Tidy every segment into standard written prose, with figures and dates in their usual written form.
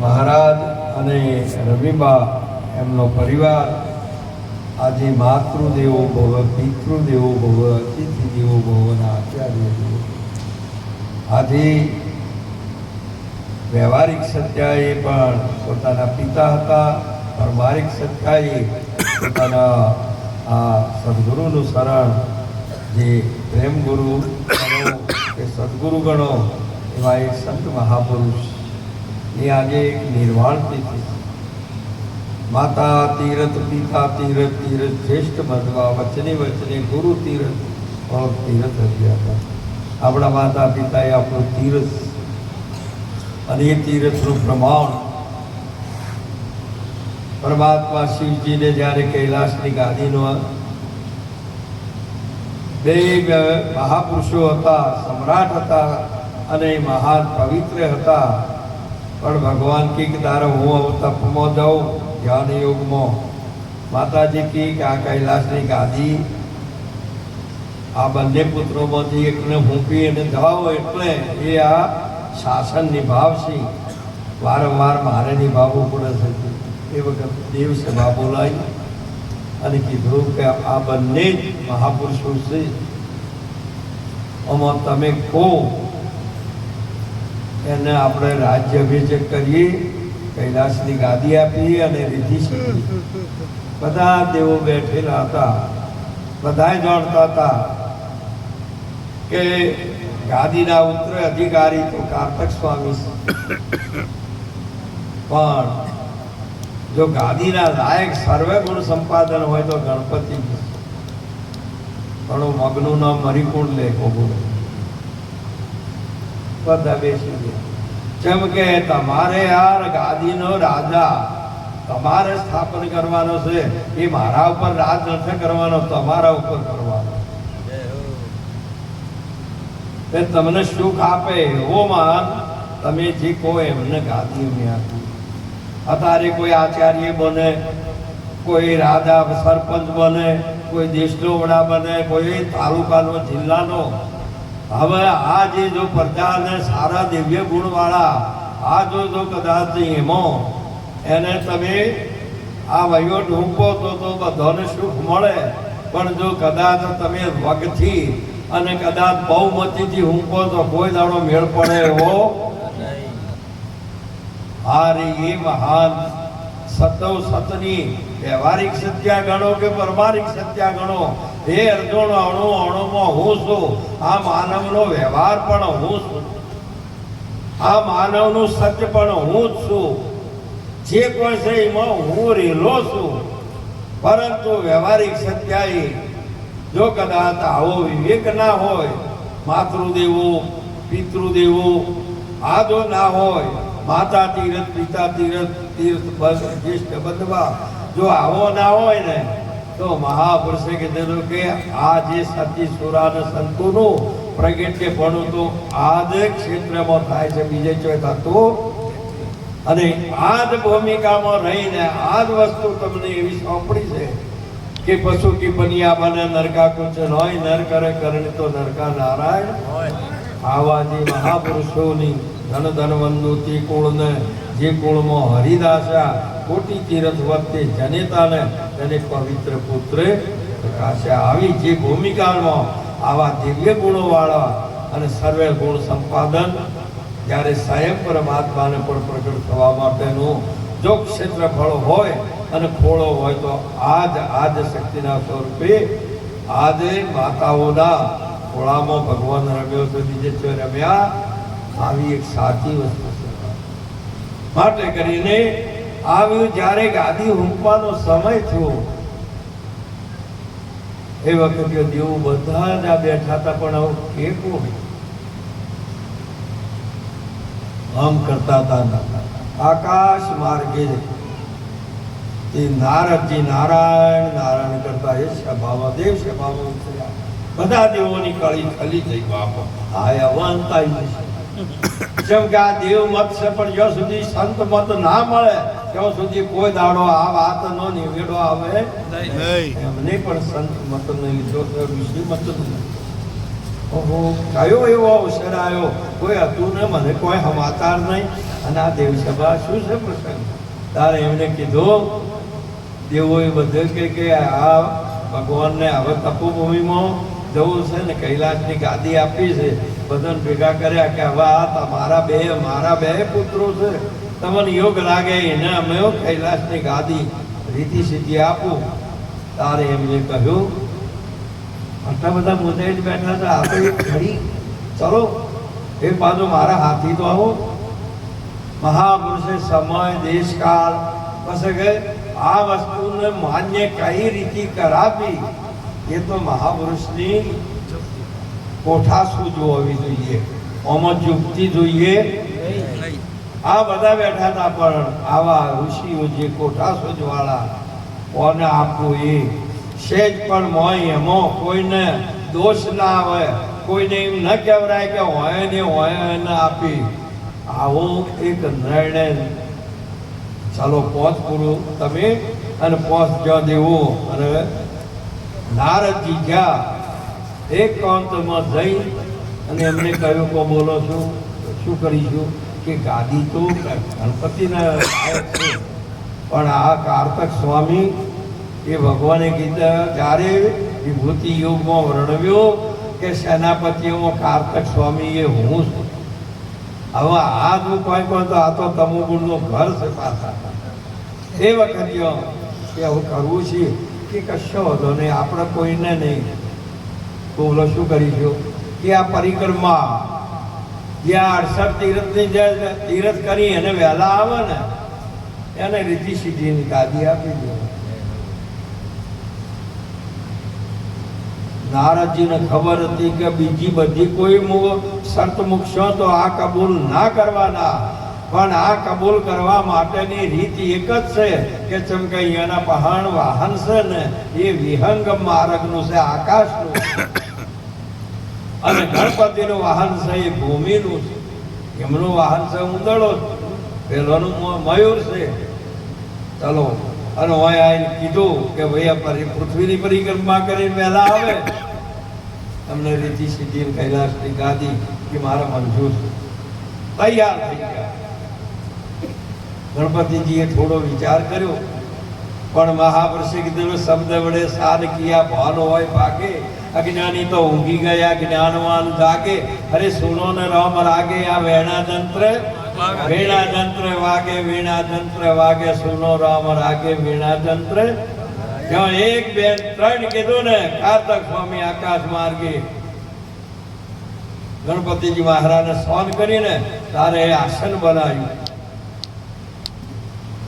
મહારાજ અને રવિબા એમનો પરિવાર આજે માતૃદેવો ભવ, પિતૃદેવો ભવ, અતિથિ દેવો ભવના આચાર્ય દેવો. આજે વ્યવહારિક સત્યાએ પણ પોતાના પિતા હતા, પરમારિક સત્યાએ પોતાના આ સદગુરુનું શરણ, જે પ્રેમ ગુરુ ગણો કે સદગુરુ ગણો એવા એક સંત મહાપુરુષ એ આજે એક નિર્વાણ તિથિ. માતા તીરથ, પિતા તીરથ, તીરથ જ્યેષ્ઠ બંધવા, વચને વચને ગુરુ તીરથ ઓર તીરથ હતા. આપણા માતા પિતા એ આપણું તીરથ, અને એ તીરથનું પ્રમાણ પરમાત્મા શિવજીને જ્યારે કૈલાસની ગાદીનો બે મહાપુરુષો હતા, સમ્રાટ હતા અને મહાન પવિત્ર હતા. પણ ભગવાન કી તારે હું તપમાં જાઉં, ધ્યાન યોગમાં. માતાજી કી કે આ કૈલાસની ગાદી આ બંને પુત્રોમાંથી એકને મૂકી અને જાઓ, એટલે એ આ શાસન નિભાવશે. વારંવાર મારે નિભાવવું પડે છે. એ વખત દેવ સભા બોલાવી અને કીધું કે આ બંને જ મહાપુરુષો છે, આમાં તમે કહો એને આપણે રાજ્ય અભિષેક કરીએ, કૈલાસની ગાદી આપીએ અને રીધિ શીખીએ. બધા દેવો બેઠેલા હતા, બધા જાણતા હતા કે ગાદીના ઉત્તર અધિકારી તો કાર્તક સ્વામી છે, પણ જો ગાદીના લાયક સર્વે ગુણ સંપાદન હોય તો ગણપતિ. ઘણું મગનું નામ મરીકુંડ લે કોગું બધા બેસી ગયા. જેમ કે તમારે યાર ગાદીનો રાજા તમારે સ્થાપન કરવાનો છે, એ મારા ઉપર રાજ નથી કરવાનો, તમારા ઉપર કરવાનો. તમને સુખ આપે એવો માન તમે જે કહો એમને ગાદી અમે આપી. અત્યારે કોઈ આચાર્ય બને, કોઈ રાજા સરપંચ બને, કોઈ દેશનો વડા બને, કોઈ તાલુકાનો જિલ્લાનો. હવે આ જે જો પ્રજાને સારા દિવ્ય ગુણવાળા આ જો કદાચ એમાં એને તમે આ વહીવટ મૂકો તો બધાને સુખ મળે. પણ જો કદાચ તમે વગથી અને કદાચ બહુમતીથી મૂકો તો કોઈ દાડો મેળ પડે એવો. આ એ મહાન સતવ સતની વ્યવહારિક સત્યા ગણો કે પરમારિક સત્યા ગણો, એ અર્જુન અણુ અણુમાં હું છું. આ માનવનો વ્યવહાર પણ હું છું, આ માનવનું સત્ય પણ હું જ છું. જે કોઈ છે એમાં હું રહેલો છું. પરંતુ વ્યવહારિક સત્યાએ જો કદાચ આવો વિવેક ના હોય, માતૃદેવો પિતૃદેવો આ જો ના હોય, માતા તીરથ, પિતા તીરથ, તીર્થ જ્યેષ્ઠ બંધવા જો આવો ના હોય ને, તો મહાપુરુષે કીધેલું કે આ જે સતી સુરાન સંતોનું પ્રગટ કે ભણું તો આ જ ક્ષેત્રમાં થાય છે, બીજે ચોય થતું. અને આ જ ભૂમિકામાં રહીને આ જ વસ્તુ તમને એવી સોંપડી છે કે પશુ કી બનિયા બને નરકા કુછ હોય, નર કરે કરણી તો નરકા નારાયણ. આવા જે મહાપુરુષોની ધન ધનવંદોથી કુળને, જે કુળમાં હરિદાસા કોટી તીરથ વખતે જનેતાને તેને પવિત્ર પુત્રે પ્રકાશ્યા. આવી જે ભૂમિકામાં આવા દિવ્ય ગુણોવાળા અને સર્વે ગુણ સંપાદન જ્યારે સ્વયં પરમાત્માને પણ પ્રગટ થવા માટેનું જો ક્ષેત્રફળ હોય અને ખોળો હોય, તો આજ શક્તિના સ્વરૂપે આજે માતાઓના ખોળામાં ભગવાન રમ્યો છે, બીજે છે રમ્યા. આવી એક સાચી વસ્તુ છે. માટે કરીને આવ્યું જ્યારે ગાદી હુંકવાનો સમય થયો, એ વખતે દેવો બધા જ આ બેઠા હતા. પણ આવું કેવું આમ કરતા હતા. આકાશ માર્ગે નારદજી નારાયણ નારાયણ કરતા એ સભામાં દેવ સભામાં ઉતર્યા. બધા દેવોની કળી ખલી થઈ. બાપા હાય અવંતાઈ જેમ કે આ દેવ મત છે, પણ જ્યાં સુધી સંત મત ના મળે ત્યાં સુધી કોઈ દાડો આ વાત નો નિવેડો આવે એમને પણ સંત મત નહીં લીધો, ઋષિ મત નહીં. ઓહો, કયો એવો અવસર આવ્યો, કોઈ હતું ને, મને કોઈ સમાચાર નહીં, અને આ દેવસભા શું છે પ્રસંગ? તારે એમને કીધું, દેવોએ બધું કે આ ભગવાનને હવે તપોભૂમિમાં જવું છે ને, કૈલાસની ગાદી આપી છે, બધાને ભેગા કર્યા કે હવે આ મારા બે પુત્રો છે, તમને યોગ લાગે એને અમે કૈલાસની ગાદી રીતિ સિદ્ધિ આપું. તારે એમને કહ્યું, આટલા બધા મુદ્દે જ બેઠા છે, આ તો એક ઘડી, ચલો એક બાજુ મારા હાથી તો આવો. મહાપુરુષે સમય દેશકાળ પછી કે આ વસ્તુને માન્ય કઈ રીતે કરાવી, એ તો મહાપુરુષની કોઠાસૂઝ હોવી જોઈએ, ઓમાં યુક્તિ જોઈએ. આ બધા બેઠા હતા, પણ આવા ઋષિઓ જે કોઠાસૂઝ વાળા કોને આપવું એ સેજ પણ મોય એમાં કોઈને દોષ ના આવે, કોઈને એમ ન કહેવાય કે હોય ને આપી. આવો એક નિર્ણય, ચાલો પોત પૂરું તમે અને પોત જો દેવું. અને નારદજી ગયા એકાંતમાં જઈ અને એમને કહ્યું કે બોલો છું, શું કરીશું? કે ગાદી તો ગણપતિના લાયક છે, પણ આ કાર્તક સ્વામી એ ભગવાને કીધા જ્યારે વિભૂતિ યોગમાં વર્ણવ્યો કે સેનાપતિઓમાં કાર્તક સ્વામી એ હું છું. હવે આ જો કોઈ તો આ તો તમોગુણનું ઘર છે પાછા. એ વખત કે હવે કરવું છે કે કશો હતો નહીં, આપણે કોઈને નહીં. બોલો શું કરીશું? કે આ પરિક્રમા જે 68 તીર્થની જે તીર્થ કરી અને વહેલા આવે ને એને રીતિ સિદ્ધિની ગાદી આપી દો. નારદજીને ખબર હતી કે બીજી બધી કોઈ શરત મૂકશો તો આ કબૂલ ના કરવાના, પણ આ કબૂલ કરવા માટેની રીત એક જ છે કે ચમકૈયાના પહાણ વાહન છે ને એ વિહંગ માર્ગનું છે, આકાશનું, અને ગણપતિનું વાહન છે એ ભૂમિનું છે. એમનું વાહન છે ઉંદડો, પેલોનું મયુર છે. ચલો, અને હોય આવીને કીધું કે ભાઈ પૃથ્વીની પરિક્રમા કરીને વહેલા આવે, તમને રીતિ સિદ્ધિ કૈલાસની ગાદી કે મારા મંજૂર. તૈયાર થઈ ગયા. ગણપતિજીએ થોડો વિચાર કર્યો, પણ મહાપુરુષે કીધેલું શબ્દ વડે સાન કિયા ભાન હોય ભાગે, અજ્ઞાની તો ઊંઘી ગયા જ્ઞાનવાન જાગે. અરે સુનો ને રામ રાગે, આ વેણા તંત્ર વાગે, સુનો રામ રાગે વેણા તંત્ર. જ્યાં 1 2 3 કીધું ને, કાર્તક સ્વામી આકાશ માર્ગે ગણપતિજી મહારાજને સ્નાન કરીને તારે આસન બનાવ્યું.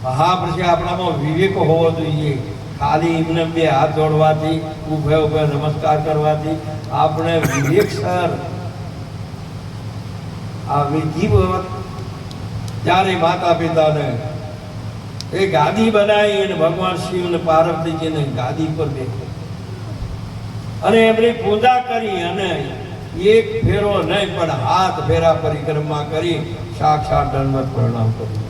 મહાપુરુષે આપણામાં વિવેક હોવો જોઈએ. ખાલી એમને 2 હાથ જોડવાથી, ઉભે ઉભે નમસ્કાર કરવાથી આપણે વિવેકસર આ વિધિ જ્યારે માતા પિતાને એ ગાદી બનાવી અને ભગવાન શિવ ને પાર્વતીજીને ગાદી પર બેઠે અને એમની પૂજા કરી, અને એક ફેરો નહીં પણ હાથ ફેરા પરિક્રમા કરી સાક્ષાત દંડવત પ્રણામ કર્યું.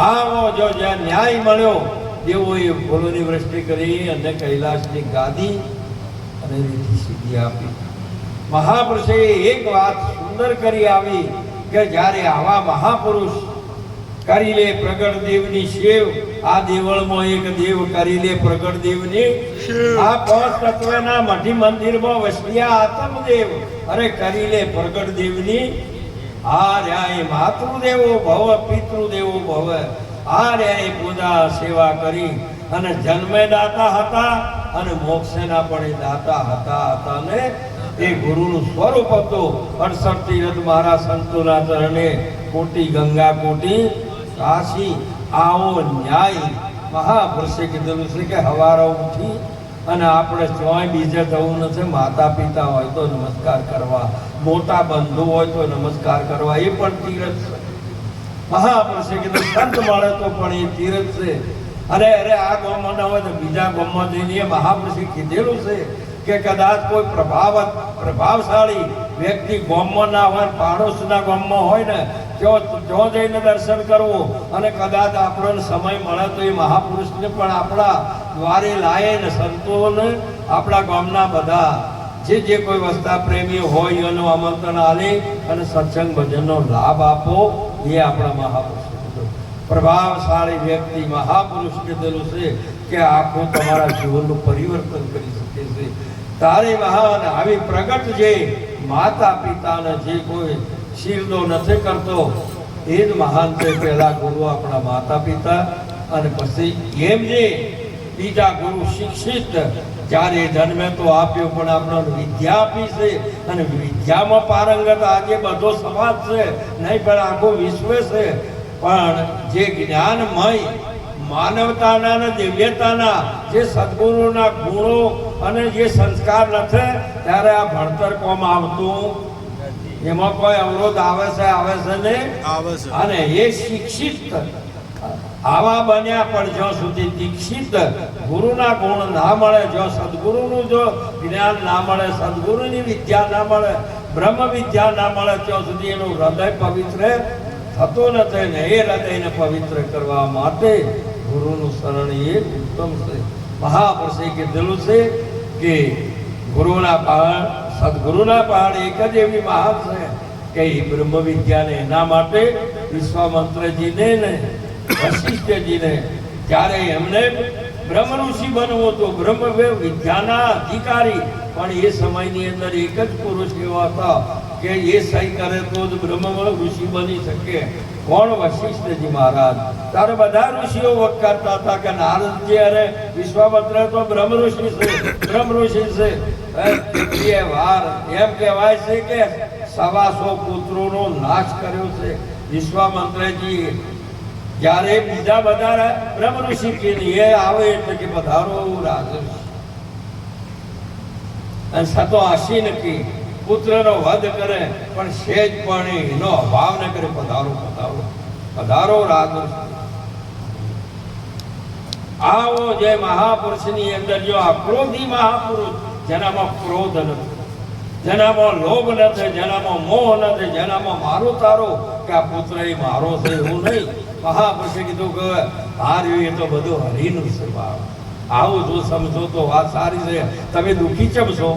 આવો જો જ્યાં ન્યાય મળ્યો તેઓએ ફૂલોની વૃષ્ટિ કરી અને કૈલાસની ગાદી અને રીતિ સિદ્ધિ આપી. મહાપુરુષે એક વાત સુંદર કરી આવી કે જ્યારે આવા મહાપુરુષ કરી લે પ્રગટ દેવની સેવ, આ દેવળમાં એક દેવ કરી લે પ્રગટ દેવની, આ 5 તત્વના મઢી મંદિરમાં વસ્યા આત્મદેવ, અરે કરી લે પ્રગટ દેવની. આ રહ્યા માતૃદેવો ભવ પિતૃદેવો ભવ, આ રહ્યા પૂજા સેવા કરી અને જન્મે દાતા હતા અને મોક્ષના પણ દાતા હતા ને એ ગુરુનું સ્વરૂપ હતું. 68 તીર્થ મારા સંતોના ચરણે, કોટી ગંગા કોટી કાશી. આવો ન્યાય મહાપુરુષે કીધેલું છે કે હવારે ઉઠી અને આપણે ચોય બીજે જવું નથી. માતા પિતા હોય તો નમસ્કાર કરવા, મોટા બંધુ હોય તો નમસ્કાર કરવા, એ પણ તીર્થ છે. મહાપુરુષે કીધું સંત મળે તો પણ એ તીર્થ છે. અરે આ ગામમાં ના હોય તો બીજા ગામમાં જઈને મહાપુરુષે કીધેલું છે કે કદાચ કોઈ પ્રભાવશાળી વ્યક્તિ ગામમાં ના હોય, પાડોશના ગામમાં હોય ને, ત્યાં જઈને દર્શન કરવું, અને કદાચ આપણને સમય મળે તો એ મહાપુરુષને પણ આપણા દ્વારે લાવે ને સંતોને આપણા ગામના બધા જે કોઈ વસ્તા પ્રેમી હોય એનું આમંત્રણ આલે અને સત્સંગ ભજનનો લાભ આપો. એ આપણા મહાપુરુષ કીધું. પ્રભાવશાળી વ્યક્તિ મહાપુરુષ કીધેલું છે કે આખું તમારા જીવનનું પરિવર્તન કરી શકે છે. તારે મહાન આવી પ્રગટ જે માતા પિતાને જે કોઈ શિરદો નથી કરતો એ જ મહાન છે. પહેલા ગુરુ આપણા માતા પિતા અને પછી એમ જે બીજા ગુરુ શિક્ષિત જ્યારે જન્મે તો આપ્યો પણ આપણને વિદ્યા આપી છે અને વિદ્યામાં પારંગત આજે બધો સમાજ છે નહીં પણ આખું વિશ્વ છે. પણ જે જ્ઞાનમય માનવતાના અને દિવ્યતાના જે સદગુરુના ગુણો અને જે સંસ્કાર નથી ત્યારે આ ભણતર કોમ આવતું એમાં કોઈ અવરોધ આવે છે નહીં. અને એ શિક્ષિત આવા બન્યા પણ જ્યાં સુધી દીક્ષિત ગુરુના ગુણ ના મળે, જો સદગુરુનું જો જ્ઞાન ના મળે, સદગુરુની વિદ્યા ના મળે, બ્રહ્મ વિદ્યા ના મળે ત્યાં સુધી એનું હૃદય પવિત્ર થતું નથી. ને એ હૃદયને પવિત્ર કરવા માટે ગુરુનું શરણ એ ઉત્તમ છે. મહાપુરુષે કીધેલું છે કે ગુરુના પહાડ સદગુરુના પહાડ એક જ એવી મહાન છે કે એ બ્રહ્મ વિદ્યાને એના માટે વિશ્વામિત્રજીને ને વશિષ્ઠજીને જ્યારે એમને બ્રહ્મ ઋષિ બનવું હતું, બ્રહ્મ વિદ્યાના અધિકારી, પણ એ સમયની અંદર એક જ પુરુષ એવો હતો કે એ સહી કરે તો જ બ્રહ્મ ઋષિ બની શકે. કોણ? વશિષ્ઠજી મહારાજ. ત્યારે બધા ઋષિઓ વખારતા હતા કે નારદજી અરે વિશ્વામિત્ર તો બ્રહ્મ ઋષિ છે, બ્રહ્મ ઋષિ છે. કેટલીય વાર એમ કહેવાય છે કે 125 પુત્રોનો નાશ કર્યો છે વિશ્વામિત્રજી. જ્યારે બીજા બધા બ્રહ્મ ઋષિ કે એ આવે એટલે કે પધારો રાજર્ષિ, અને સતો આશી નક્કી પુત્રનો વધ કરે પણ સેજ પણ એનો અભાવ ન કરે. પધારો પધારો પધારો રાજર્ષિ. આવો જે મહાપુરુષની અંદર જો અક્રોધી મહાપુરુષ, જેનામાં ક્રોધ નથી, જેનામાં લોભ નથી, જેનામાં મોહ નથી, જેનામાં મારો તારો કે આ પુત્ર એ મારો છે એવું નહીં. મહાપુરુષે કીધું કે હાર્યું એ તો બધું હરિનું છે. આવું જો સમજો તો વાત સારી છે. તમે દુઃખી ચમ છો?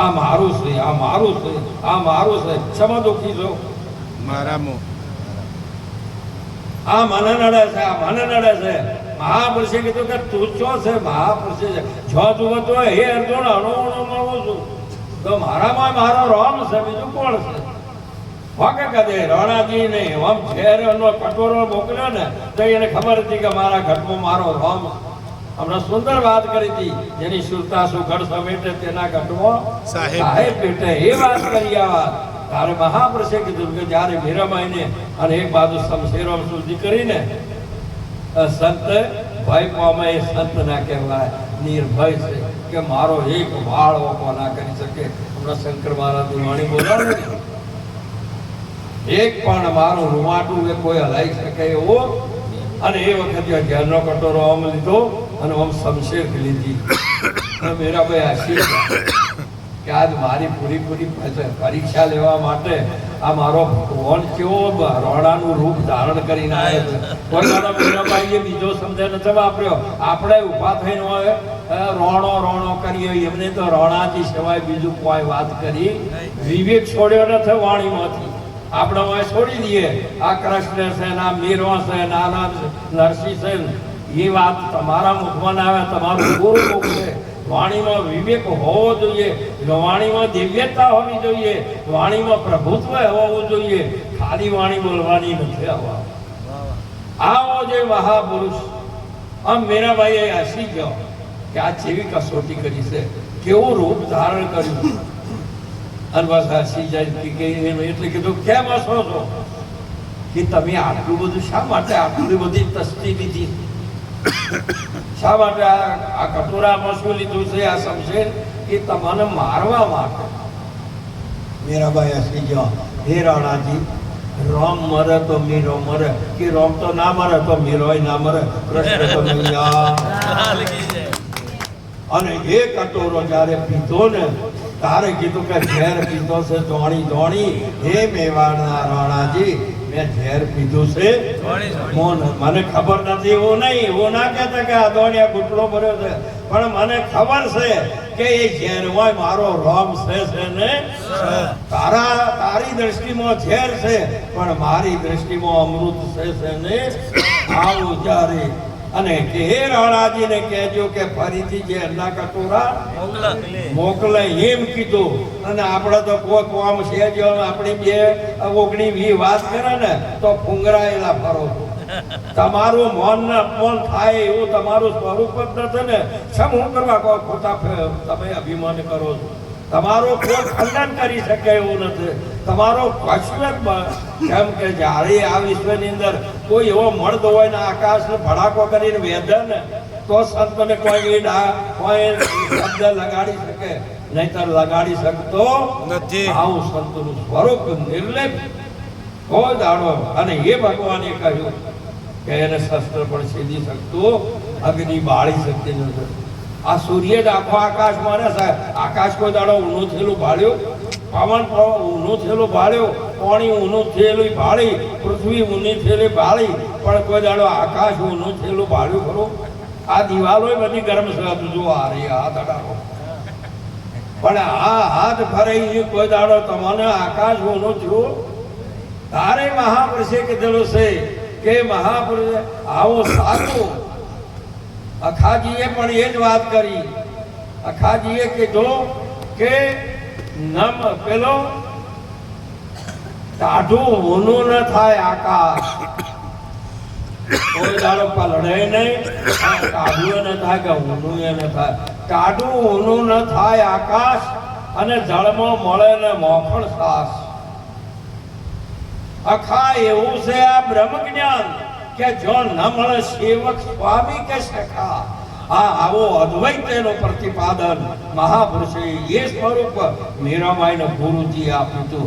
આ મારું છે, આ મારું છે, આ મારું છે. શેમાં દુઃખી છો? મારામાં આ મને નડે છે, આ મને નડે છે. મહાપુરુષે કીધું કે તું છો છે? મહાપુરુષે જો જુઓ તો હે અર્જુન અણુ અણુ મળું છું તો મારામાં મારો રામ છે, બીજું કોણ છે? વાકે કદે રણાજી નહીં આમ ઝેરનો કટોરો મોકલ્યો ને તો એને ખબર હતી કે મારા ઘટમાં મારો રામ. હમણાં સુંદર વાત કરી હતી, જેની સુરતા સુઘડ સમેટે તેના ઘટમાં સાહેબ પેટે. એ વાત કરી આ વાત. તારે મહાપુરુષે કીધું કે જ્યારે મીરાબાઈને અને એક બાજુ શમશેરો સુધી કરીને સંત ભય પામે એ સંત ના કહેવાય, નિર્ભય છે કે મારો એક વાળ ઓકો ના કરી શકે. હમણાં શંકર મહારાજની વાણી બોલાવે ને, એક પણ મારું રૂવાટું એ કોઈ હલાઈ શકે એવો. અને એ વખતે ઘેરનો કટોરો આમ લીધો અને આમ શમશેર લીધી. મીરાબાઈ આશીર્વાદ કે આજ મારી પૂરી પરીક્ષા લેવા માટે આ મારો ભગવાન કેવો રોણાનું રૂપ ધારણ કરીને આવ્યો છે. કોઈ દાડો મીરાબાઈએ બીજો શબ્દ નથી વાપર્યો. આપણે ઊભા થઈને હોય રોણો રોણો કરીએ, એમને તો રોણાથી સિવાય બીજું કોઈ વાત કરી વિવેક છોડ્યો નથી વાણીમાંથી. આપણે હવે છોડી દઈએ આ કૃષ્ણ છે, ના મીરો છે, નાના નરસિંહ છે. એ વાત તમારા મુખમાં આવે, તમારું ગુરુ મુખ છે. વાણીમાં વિવેક હોવો જોઈએ, વાણીમાં દિવ્યતા હોવી જોઈએ, વાણીમાં પ્રભુત્વ હોવું જોઈએ. ખાલી વાણી બોલવાની નથી. આવો જે મહાપુરુષ આમ મીરાબાઈએ હસી ગયો કે આ જેવી કસોટી કરી છે, કેવું રૂપ ધારણ કર્યું. અને બસ હસી જાય એટલે કીધું કેમ હસો છો? કે તમે આટલું બધું શા માટે આટલી બધી તસ્તી લીધી? શા માટે આ કટોરામાં શું લીધું છે? આ શમશેર એ તમને મારવા માટે. મીરાબાઈ હસી ગયો. હે રાણાજી, રામ મરે તો મીરો મરે, કે રામ તો ના મરે તો મીરોય ના મરે, કૃષ્ણ તો નહીં. અને એ કટોરો જયારે પીધો ને તારે કીધું કે ઝેર પીધો છે ધોણી ધોણી. હે મેવાડના રાણાજી, મેં ઝેર પીધું છે? મને ખબર નથી એવું નહીં, એવું ના કહેતા કે અદોણિયા ગુટલો ભર્યો છે, પણ મને ખબર છે કે એ ઝેરમાં મારો રોમ છે ને. તારી દ્રષ્ટિમાં ઝેર છે પણ મારી દ્રષ્ટિમાં અમૃત છે ને. આવું જ્યારે અને કે હે રાણાજીને કહેજો કે ફરીથી જે અલ્લાહ કટોરા મોકલે એમ કીધું. અને આપણે તો કોઈ કોમ છે જો આપણી 2:19 વાત કરે ને તો ફુંગરાયેલા ફરો. તમારું મન ને અપમાન થાય એવું તમારું સ્વરૂપ જ નથી ને. શમ હું કરવા કોઈ ખોટા તમે અભિમાન કરો છો? તમારો કોઈ ખંડન કરી શકે એવું નથી. તમારો કશું કેમ કે જ્યારે આ વિશ્વની અંદર કોઈ એવો મળદ હોય ને આકાશને ભડાકો કરીને વેદે ને તો સંતને કોઈ શબ્દ લગાડી શકે, નહીતર લગાડી શકતો નથી. આવું સંતનું સ્વરૂપ નિર્લેપ કોઈ દાડો. અને એ ભગવાને કહ્યું કે એને શસ્ત્ર પણ સીધી શકતું, અગ્નિ બાળી શકતી નથી. આ સૂર્ય જ આખો આકાશ મારે છે. આકાશ કોઈ દાડો ઊનું થયેલું ભાળ્યું? પવન ઊનું થયેલું ભાળ્યું? પાણી ઊનું થયેલું ભાળી? પૃથ્વી ઊની થયેલી ભાળી? પણ કોઈ દાડો આકાશ ઊનું થયેલું ભાળ્યું ખરું? આ દિવાલો બધી ગરમ છે. જો આ રહી આ દડારો, પણ આ હાથ ફરાઈ કોઈ દાડો તમને આકાશ ઊનું થયું? તારે મહાપુરુષે કીધેલું છે કે મહાપુરુષ આવો સાચું. અખાજીએ પણ એ જ વાત કરી. અખાજીએ કીધું કે નમ પેલો ટાઢું ઊનું ન થાય આકાશ. કોઈ દાડો પલળે નહીં, ટાઢું ન થાય કે ઊનું ન થાય. ટાઢું ઊનું ન થાય આકાશ, અને જળમાં મળે ને મોખણ સાસ. અખા એવું છે આ બ્રહ્મ જ્ઞાન કે જો ન મળે સેવક સ્વામી કે સખા. આવો અદ્વૈતનો પ્રતિપાદન મહાપુરુષે એ સ્વરૂપ મીરાબાઈને ગુરુજી આપ્યું હતું.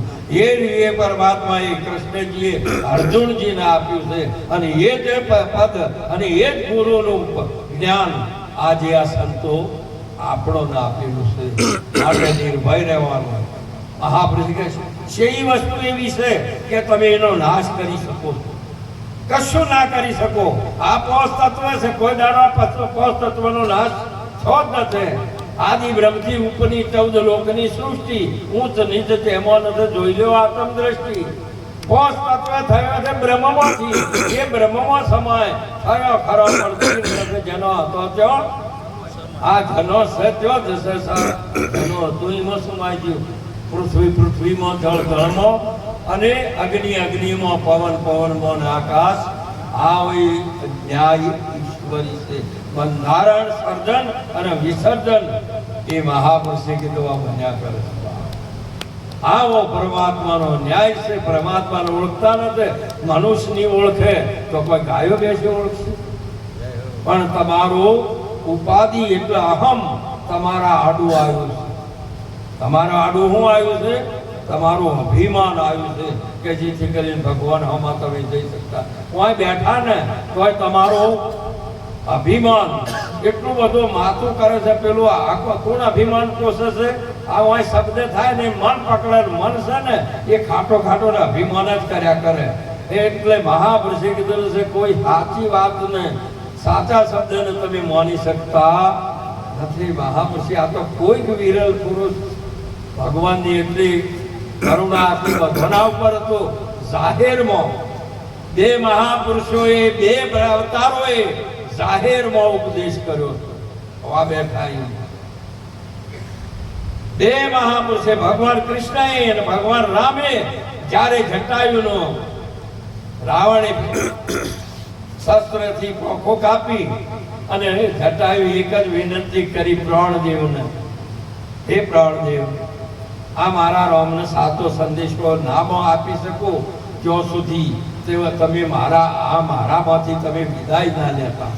એ પરમાત્માએ કૃષ્ણજીએ અર્જુનજીને આપ્યું છે. અને એ જ પદ અને એ જ ગુરુનું જ્ઞાન આજે આ સંતો આપણોને આપેલું છે. આપણે નિર્ભય રહેવાનું. મહાપુરુષ કહે છે એ વસ્તુ એવી છે કે તમે એનો નાશ કરી શકો છો, કશું ના કરી શકો. આ પોષ તત્વ છે, કોઈ દાડો પોષ તત્વનો નાશ થયો જ નથી. આદિ બ્રહ્મથી ઉપરની 14 લોકની સૃષ્ટિ ઊંચ નીચ તેમાં નથી જોઈ લો આત્મ દ્રષ્ટિ. પોષ તત્વ થયો છે બ્રહ્મમાંથી. એ બ્રહ્મમાં સમય થયો ખરો પણ જેનો હતો ત્યો આ જનો છે ત્યો જશે જનો હતું એમાં સમાઈ ગયું. પૃથ્વીમાં જળ જળમાં અને અગ્નિ અગ્નિમાં પવન પવનમાં આકાશ. આ ન્યાય ઈશ્વરી છે. બંધારણ સર્જન અને વિસર્જન એ મહાપુરુષે કીધું આ બન્યા કરે છે. આવો પરમાત્માનો ન્યાય છે. પરમાત્માને ઓળખતા નથી. મનુષ્યની ઓળખે તો કોઈ ગાયો બેસી ઓળખશે? પણ તમારું ઉપાધિ એટલે અહમ તમારા આડું આવ્યું છે. તમારા આડું શું આવ્યું છે? તમારું અભિમાન આવ્યું છે કે જેથી કરીને ભગવાન હમા તમે જઈ શકતા. કોઈ બેઠા ને તોય તમારું અભિમાન એટલું બધું માથું કરે છે. પેલું આખો કોણ અભિમાન પોષે છે? આ વાય શબ્દ થાય ને મન પકડે. મન છે ને એ ખાટો ખાટો ને અભિમાન જ કર્યા કરે. એટલે મહાપુરુષે કીધું છે કોઈ સાચી વાતને સાચા શબ્દને તમે માની શકતા નથી. મહાપુરુષે આ તો કોઈક વિરલ પુરુષ ભગવાનની એટલી કરુણા હતી બધાના ઉપર હતો. જાહેરમાં 2 મહાપુરુષોએ 2 અવતારોએ જાહેરમાં ઉપદેશ કર્યો હતો. આ બેઠા 2 મહાપુરુષે ભગવાન કૃષ્ણએ અને ભગવાન રામે જ્યારે જટાયુનો રાવણે શસ્ત્રથી પોખો કાપી અને જટાયુ એક જ વિનંતી કરી પ્રાણદેવને, હે પ્રાણદેવ, આ મારા રામને સાચો સંદેશો નામો આપી શકો ત્યાં સુધી તમે મારામાંથી તમે વિદાય ના લેતા.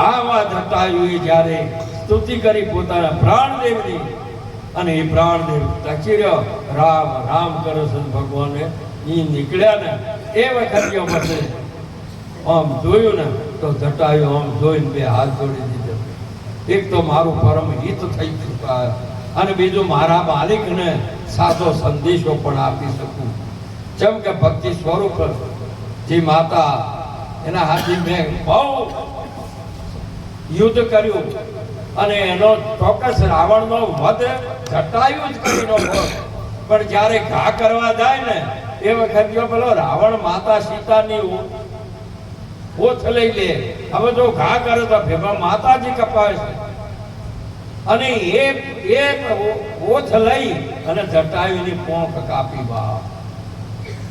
આવા જટાયુએ જ્યારે સ્તુતિ કરી પોતાના પ્રાણદેવની અને એ પ્રાણદેવ ટકી રહ્યો. રામ રામ કરે છે. ભગવાને એ નીકળ્યા ને એ વખતે પછી આમ જોયું ને તો જટાયુ આમ જોઈને 2 હાથ જોડી દીધો. એક તો મારું પરમ હિત થઈ ચૂક્યા અને બીજું મારા માલિકને સાચો સંદેશો પણ આપી શકું. જેમ કે ભક્તિ સ્વરૂપ જે માતા એના હાથી મેં બહુ યુદ્ધ કર્યું અને એનો ચોક્કસ રાવણનો વધ જટાયું જ કરીને પણ જ્યારે ઘા કરવા જાય ને એ વખત જો પેલો રાવણ માતા સીતાની ઓછ લઈ લે, હવે જો ઘા કરે તો ભેગા માતાજી કપાય છે અને એ ઓછ લઈ અને જટાયુની પોંખ કાપી બા.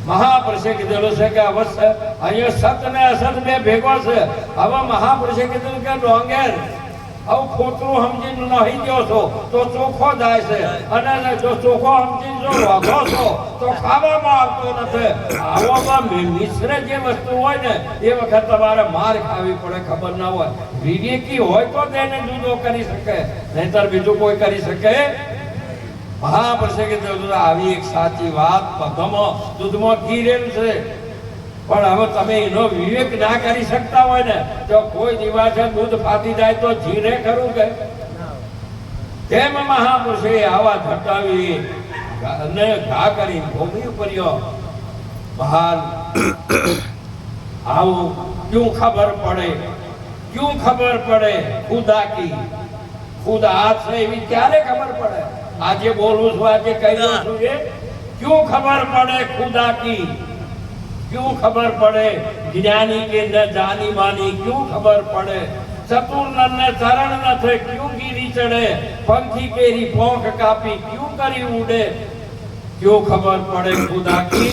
મહાપુરુષે કીધેલું છે કે અવશ્ય અહીંયા સત ને અસત બે ભેગો છે. હવે મહાપુરુષે કીધું કે ડોંગેર આવું ખોટું સમજીને નહીં ગયો છો તો ચોખ્ખો જાય છે અને જો ચોખ્ખો સમજીને જો વાઘો છો તો ખાવામાં આવતો નથી. આવામાં મિશ્ર જે વસ્તુ હોય ને એ વખત તમારે માર ખાવી પડે, ખબર ના હોય. વિવેકી હોય તો તેને જુદો કરી શકે, નહીતર બીજું કોઈ કરી શકે. મહાપુરુષે કીધું આવી એક સાચી વાત દૂધમાં ઘી રેલું છે પણ હવે તમે એનો વિવેક ના કરી શકતા હોય ને તો કોઈ દિવસે દૂધ ફાટી જાય તો જીરે ખરું કે તેમ મહાપુરુષે આવા ધટાવી અને ઘા કરી ભૂમિ ઉપર મહાન આવું ક્યું ખબર પડે, ક્યું ખબર પડે ખુદા કી ખુદા છે એવી ક્યારે ખબર પડે. આજે બોલું છું, આજે કહી દઉં છું કે ક્યું ખબર પડે ખુદા કી, क्यों खबर पड़े ज्ञानी के न जानी मानी, क्यों खबर पड़े चतुर नर ने चरण न थे, क्यों गिरी चढ़े पंखी केरी पोंख कापी, क्यों करी उड़े. क्यों खबर पड़े खुदा की,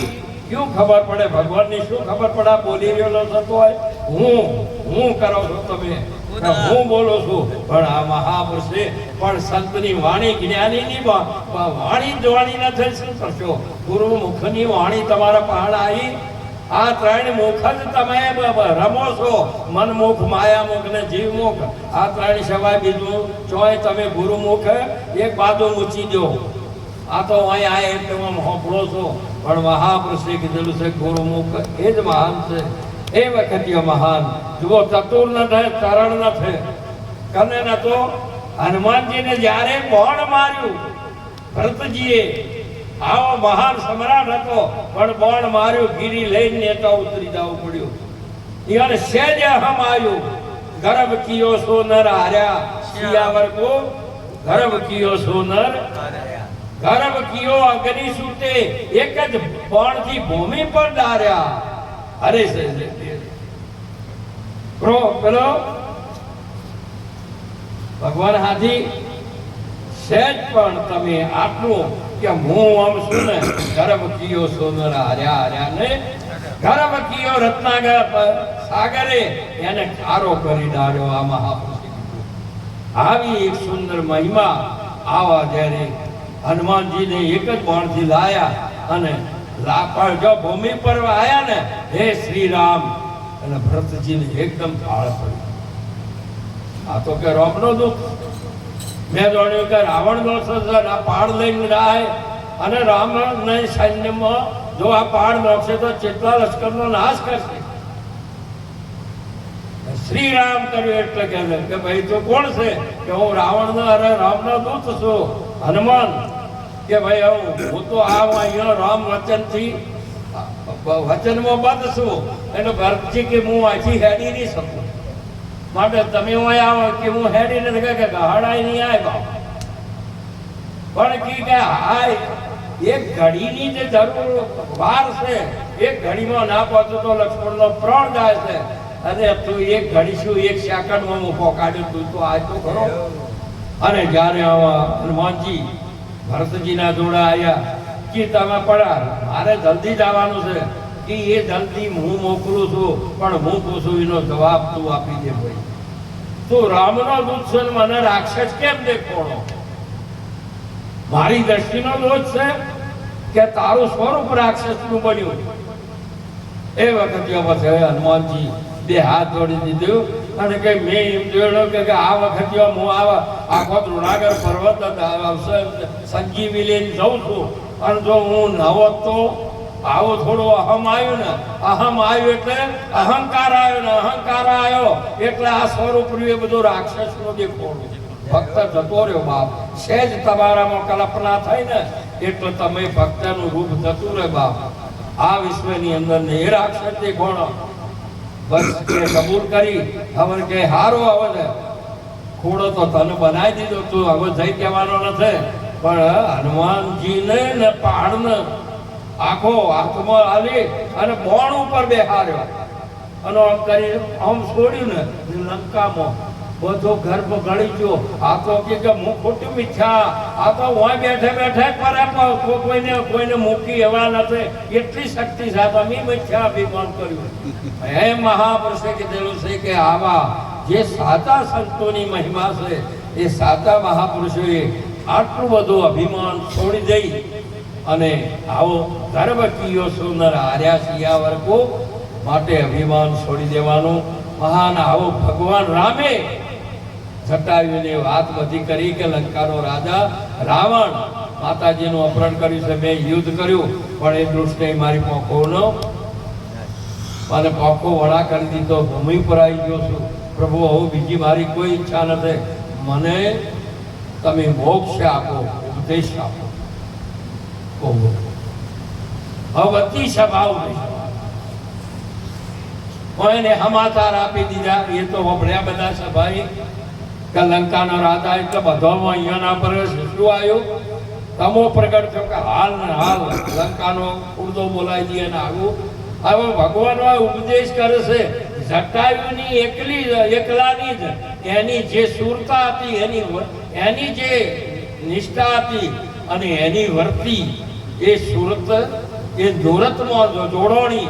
क्यों खबर पड़े भगवान ની શું ખબર પડે બોલી રહ્યો થતો હોય. હું કરો છો તમે, હું બોલું છું પણ આ મહાપુરુષે પણ સંતની વાણી જ્ઞાનીની વાણી જોવાની નથી. શું કરશો? ગુરુ મુખની વાણી તમારા પહાડ આવી. આ ત્રણ મુખ જ તમે રમો છો, મનમુખ, માયામુખ ને જીવમુખ. આ ત્રણ સિવાય બીજું ચોય તમે ગુરુમુખ એક બાજુ મૂચી દો. આ તો અહીં આ એટલે હોંપડો છો પણ મહાપુરુષે કીધેલું છે ગુરુમુખ એ જ મહાન છે. એ વખતે મહાન જુઓ ચતુર ન થાય, ચરણ ન થાય. કને ન તો હનુમાનજીને જ્યારે બોણ માર્યું ભરતજીએ, આવો મહાન સમ્રાટ હતો પણ બોણ માર્યું, ગીરી લઈને નેતા ઉતરી જવું પડ્યું. યાર સેજ હમ આવ્યું ગર્ભ કિયો સોનર હાર્યા, શિયાવર કો ગર્ભ કિયો સોનર ગર્ભ કિયો અગ્નિ સૂતે, એક જ બોણથી ભૂમિ પર ડાર્યા. અરે પેલો ભગવાન હાથી સહેજ પણ તમે આટલું કે હું આમ છું ને ગર્ભ કિયો સોનર હાર્યા ને ગર્ભ કિયો રત્નાગર સાગરે એને ખારો કરી ડાળ્યો. આ મહાપુરુષે આવી એક સુંદર મહિમા આવા જ્યારે હનુમાનજીને એક જ બાણથી લાયા અને પણ જો ભૂમિ પર આયા ને હે શ્રી રામ અને ભરતજીને એકદમ ફાળ પડી. આ તો કે રામનો દુઃખ. મેં જાણ્યું કે રાવણનો આ પાડ લઈને જાય અને રામના સૈન્યમાં જો આ પાડ નાખશે તો કેટલા લશ્કરનો નાશ કરશે. શ્રી રામ કર્યું એટલે કે ભાઈ તો કોણ છે કે હું રાવણનો અરે રામનો દૂત છું હનુમાન. કે ભાઈ હું તો અહીંયા રામ વચનથી વચનમાં બદ્ધ છું એટલે ભરતજી કે હું અહીંથી હેડી નહીં શકું, માટે તમે હું આવો કે હું હેડી નથી કે ગહાડાઈ નહીં આવ્યા. પણ કે હાય એક ઘડીની જે જરૂર વાર છે, એક ઘડીમાં ના પહોંચો તો લક્ષ્મણનો પ્રાણ જાય છે. અને તું એક ઘડી શું એક સેકન્ડમાં હું પોકાડ્યું તું તો આજ તો ખરો. અને જ્યારે હનુમાનજી ભરતજીના જોડા આવ્યા કે તમે પડા મારે જલ્દી જવાનું છે કે એ જલ્દી હું મોકલું છું પણ હું પૂછું એનો જવાબ તું આપી દે. ભાઈ તું રામનો દૂત છે મને રાક્ષસ કેમ દેખોણો? મારી દ્રષ્ટિનો દોષ છે કે તારું સ્વરૂપ રાક્ષસનું બન્યું? એ વખતે હનુમાનજી બે હાથ જોડી દીધું અને કે મેં એમ જોયું કે આ વખતે હું આખો દ્રોણાગર પર્વત સંજીવી લઈને જઉં છું અને જો હું નવો તો આવો થોડો અહમ આવ્યું ને, અહમ આવ્યું એટલે અહંકાર આવ્યો ને, અહંકાર આવ્યો એટલે આ સ્વરૂપ એ બધું રાક્ષસનું દેખોડું. ભક્ત જતો રહ્યો બાપ. સહેજ તમારામાં કલ્પના થઈ ને એટલે તમે ભક્તનું રૂપ જતું રહે બાપ. આ વિશ્વની અંદર ને એ રાક્ષસથી કોણ બસ કે કબૂલ કરી હવે કે હારો આવે ને ખોડો તો તને બનાવી દીધો, તું હવે જઈ કહેવાનો નથી. પણ હનુમાનજીને ને પહાડને આખો હાથમાં આલી અને બોણ ઉપર બેહાર્યો અને આમ કરી આમ છોડ્યું ને લંકામાં બધો ગર્ભ ગળી ગયો. આ તો કે હું ખોટું મિથ્યા, આ તો હું બેઠે બેઠે પર કોઈને મૂકી એવા નથી, એટલી શક્તિ સાથે અમે મિથ્યા અભિમાન કર્યું. હે મહાપુરુષે કીધેલું છે કે આવા જે સાચા સંતોની મહિમા છે એ સાચા મહાપુરુષોએ આટલું બધું અભિમાન છોડી દઈ અને આવો ગર્વ કિયો સુંદર હાર્યા સિયા વર્ગો માટે અભિમાન છોડી દેવાનું. મહાન આવો ભગવાન રામે જટાયુને વાત બધી કરી કે લંકાનો રાજા રાવણ માતાજીનું અપહરણ કર્યું છે, મેં યુદ્ધ કર્યું પણ એ દૃષ્ટિએ મારી પોખોનો મને પોખો વડા કરી દીધો, ભૂમિ પર આવી ગયો છું. પ્રભુ હવે બીજી મારી કોઈ ઈચ્છા નથી, મને તમે મોક્ષ આપો, ઉપદેશ આપો. હવે અતિ સ્વભાવ કોઈને સમાચાર આપી દીધા. એ તો વપડ્યા બધા સભાઈ કે લંકાનો રાજા એટલે બધોમાં અહીંયાના પર શું આવ્યું તમો પ્રગટ થયો કે હાલ ને હાલ લંકાનો ઉડદો બોલાવી દઈએ ને આવું. હવે ભગવાન ઉપદેશ કરે છે જટાયુની એકલાની જ એની જે સુરતા હતી, એની જે નિષ્ઠા હતી અને એની વર્તી એ સુરત એ દોરતમાં જોડોણી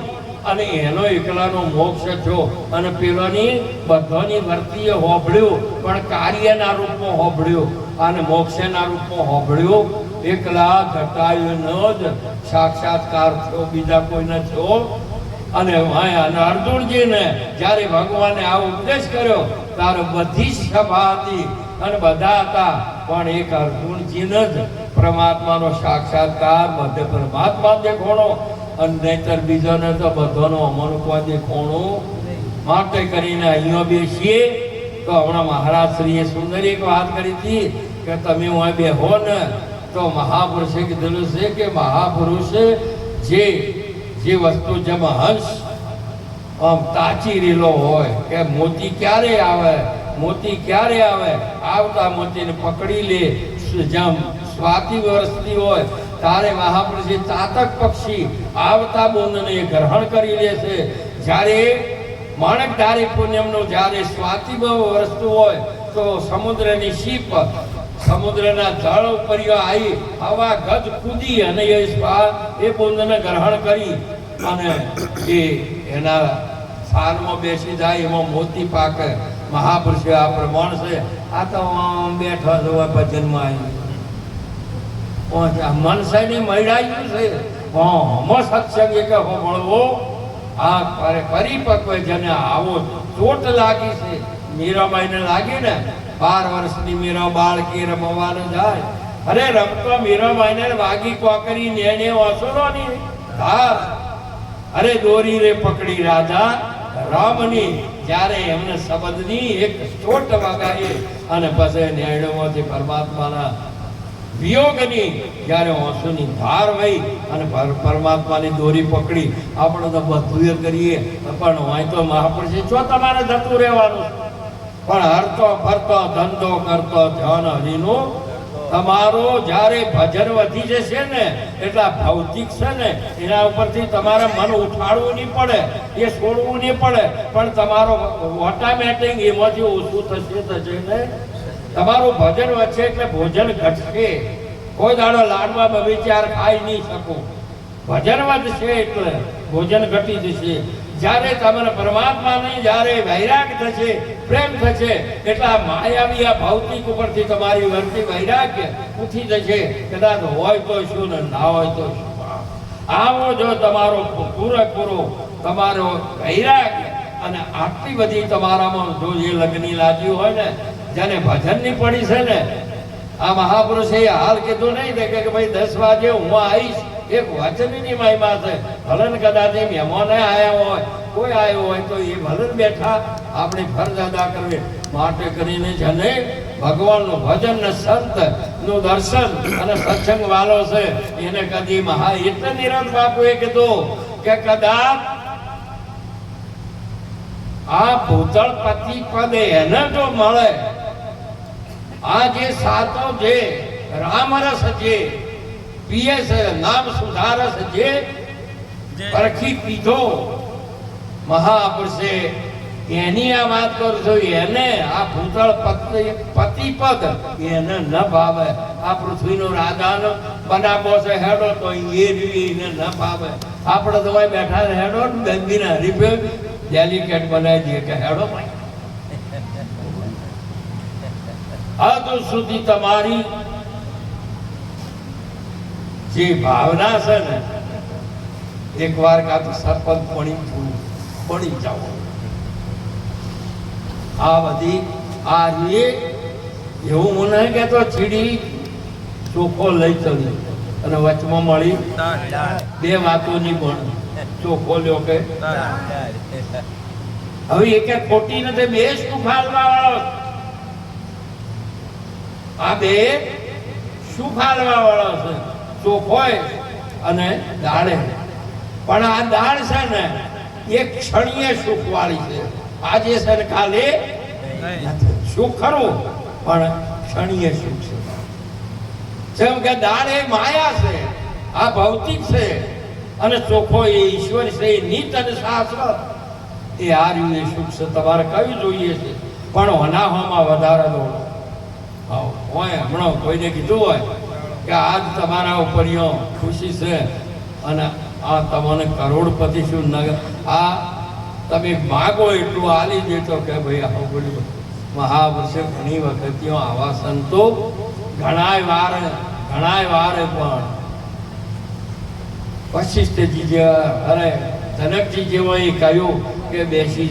અને એનો એકલાનો મોક્ષ થયો. અને પેલોની બધાની વર્તીએ હોભળ્યું પણ કાર્યના રૂપમાં હોભળ્યું અને મોક્ષના રૂપમાં હોભળ્યું. એકલા જટાયુનો જ સાક્ષાત્કાર થયો, બીજા કોઈને થયો. અને અર્જુનજીને જ્યારે ભગવાને આ ઉપદેશ કર્યો ત્યારે બધી જ સભા હતી અને બધા હતા પણ એક અર્જુનજીને જ પરમાત્માનો સાક્ષાત્કાર બધે પરમાત્મા દેખાણો અને નહીતર બીજાને તો બધાનો અમર કોઈ દેખાણું. માટે કરીને અહીંયા બેસીએ તો હમણાં મહારાજ શ્રીએ સુંદર એક વાત કરી હતી કે તમે અહીં બેહો ને તો મહાપુરુષે કીધેલું છે કે મહાપુરુષ જે વસ્તુ જેમ હંસ આમ તાચી રેલો હોય કે મોતી ક્યારે આવે, મોતી ક્યારે આવે, આવતા મોતીને પકડી લે. જેમ સ્વાતિ વર્ષતી હોય તારે મહાપુરુષે ચાતક પક્ષી આવતા બોંદને ગ્રહણ કરી લે છે. જ્યારે માણક ધારી પૂનમનું જ્યારે સ્વાતિ વર્ષતું હોય તો સમુદ્રની શીપ સમુદ્રના જળ ઉપર આવી હવા ગજ કૂદી અને એ બોંદને ગ્રહણ કરી અને એ એના સ્થાનમાં બેસી જાય એમાં મોતી પાકે. મહાપુરુષે આ પ્રમાણ છે. આ તો બેઠા જોવા ભજનમાં આવી મનસાની મળાયું છે હમો સત્સંગ કે મળવો આ પરિપક્વ જેને આવો ચોટ લાગી છે. મીરાબાઈને લાગી ને 12 વર્ષની મીરા બાળકી રમવાને જાય, અરે રમતો મીરાબાઈને વાગી કોકરી નેને ઓસરોની ધાર, અરે દોરી રે પકડી રાજા રામની. જ્યારે એમને શબ્દની એક ચોટ વાગાઈ અને પછી નેણોમાંથી પરમાત્માના વિયોગની જ્યારે ઓસોની ધાર વહી અને પરમાત્માની દોરી પકડી. આપણે તો બધું કરીએ પણ હોય તો મહાપુરુષે જો તમારે જતું રહેવાનું પણ હરતો ફરતો ધંધો કરતો ધન હરિનું તમારો જ્યારે ભજન વધી જશે ને એટલા ભૌતિક છે ને એના ઉપરથી તમારે મન ઉઠાડવું નહીં પડે, એ છોડવું નહીં પડે પણ તમારો ઓટોમેટિક એમાંથી ઓછું થશે ને. તમારું ભજન વધશે એટલે ભોજન ઘટશે. કોઈ દાડો લાડવા બગીચાર ખાઈ નહીં શકો. ભજન વધશે એટલે ભોજન ઘટી જશે. જ્યારે તમને પરમાત્માની જ્યારે વૈરાગ થશે, પ્રેમ થશે એટલે આ માયાવી આ ભૌતિક ઉપરથી તમારી વર્તી વૈરાગ્ય ઉઠી જશે. કદાચ હોય તો શું ને ના હોય તો શું. આવો જો તમારો પૂરેપૂરો તમારો વૈરાગ્ય અને આટલી બધી તમારામાં જો એ લગ્ની લાગ્યું હોય ને જેને ભજનની પડી છે ને, આ મહાપુરુષે હાલ કીધું નહીં કે ભાઈ 10 વાગે હું આવીશ. એક વચનની મહિમા છે. ભલન કદાચ મહેમાને આવ્યા હોય, કોઈ આવ્યો હોય તો એ ભલન બેઠા આપણી ફરજ અદા કરવી. માટે કરીને જેને ભગવાનનું ભજન ને સંત નું દર્શન અને સત્સંગ વાલો છે એને કદી મહા એટલે નિરંત બાપુએ કીધું કે કદાચ આ ભૂતળ પતિ પદે એને જો મળે, આ જે સાતો જે રામરસ જે પીએ છે, નામ સુધારસ જે પરખી પીધો મહાપુરુષે, એની આ વાત કરું છું. એને આ ભૂતળ પતિ પદ એને ન ભાવે. આ પૃથ્વીનો રાજાનો બનાવો છે હેડો તો એને ન ભાવે. આપણે તો બેઠા હેડો ગંદીને હરીફે ડેલિકેટ બનાવી દઈએ કે હેડો ભાઈ. હજુ સુધી તમારી જે ભાવના છે ને, એક વાર કાં તો સરપંચ પડી જાઓ. આ બધી આ એવું હું નહીં કહેતો ચીડી ચોખ્ખો લઈ ચડી અને વચમાં મળી બે વાતોની પણ ચોખ્ખો લ્યો કે હવે એક ખોટી નથી. બે શું ફાલવા વાળો, આ બે શું ફાલવા વાળો છે? ચોખ્ખોય અને દાળે. પણ આ દાળ છે ને એક ક્ષણીય સુખ વાળી છે. આજે સરકારે સુખ ખરું પણ ક્ષણીય સુખ છે. જેમ કે દાળ એ માયા છે, આ ભૌતિક છે, અને ચોખ્ખો એ ઈશ્વર છે, એ નીત અને શાશ્વત. એ આ રહ્યું એ સુખ છે. તમારે કયું જોઈએ છે? પણ હોનાહોમાં વધારે દોડો. હોય હમણાં કોઈને કીધું હોય કે આજ તમારા ઉપર ખુશી છે અને આ તમને કરોડપતિ શું નગર આ તમે માગો એટલું આલી દેતો કે ભાઈ આવું બોલ્યું. મહાપુરુષે ઘણી વખત આવા સંતો ઘણાય વાર પણ વશિષ્ઠજી જેવા અરે જનકજી જેવા એ કહ્યું કે બેસી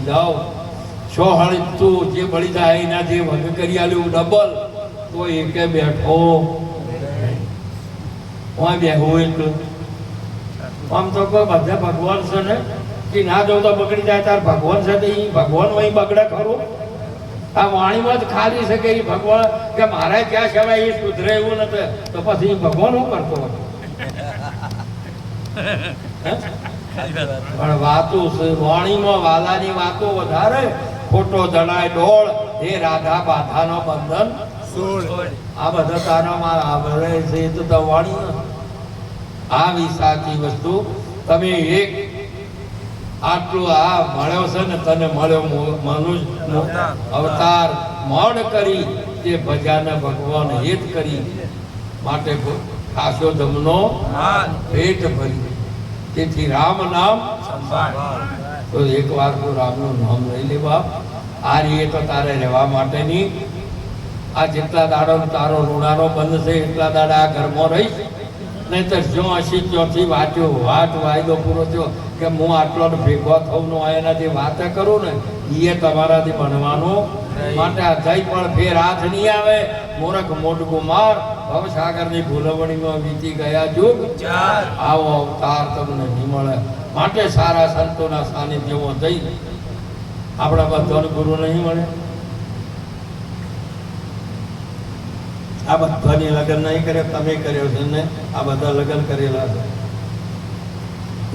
જાઓ સોહળી તું જે બળી જાય એના જે વગ કરી આલ્યું ડબલ તો એકે બેઠો બેહવું એટલું. આમ તો કોઈ બધા ભગવાન છે ને કે ના જવું તો બગડી જાય. તાર ભગવાન છે તો એ ભગવાન વહી બગડે ખરું? આ વાણીમાં જ ખાલી છે કે એ ભગવાન કે મારે ક્યાં સેવાય એ સુધરે એવું નથી, તો પછી ભગવાન શું કરતો હતો? પણ વાતો છે વાણીમાં વાલાની વાતો વધારે. ખોટો જણાય ડોળ હે રાધા બાધાનો બંધન આ બધા તારામાં આવડે છે. એ તો વાણી આવી સાચી વસ્તુ. તમે એક આટલું આ મળ્યો છે ને, તને મળ્યો મનુષ્ય અવતાર મૌન કરી તે ભજાને ભગવાન હેત કરી માટે ખાસો ધમનો પેટ ભરી. તેથી રામ નામ તો એક વાર તો રામનું નામ લઈ લે બાપ. આ રીએ તો તારે રહેવા માટેની આ જેટલા દાડો તારો ઋણાનો બંધ છે એટલા દાડા આ ઘરમાં રહીશ. નહીતર જો હસી ત્યોથી વાંચ્યો વાયદો પૂરો થયો કે હું આટલો ભેગો થઉં એનાથી વાત કરું ને એ તમારાથી બનવાનું માટે અજાઈ પણ ફેર હાથ નહીં આવે. મૂરખ મોટું માર ભવસાગરની ભૂલવણીમાં વીતી ગયા યુગ આવો અવતાર તમને નહીં મળે. માટે સારા સંતોના સાનિધ્યમાં જઈ આપણા બધાને ગુરુ નહીં મળે. આ બધાની લગ્ન નહીં કર્યો, તમે કર્યો છે ને આ બધા લગ્ન કરેલા છે.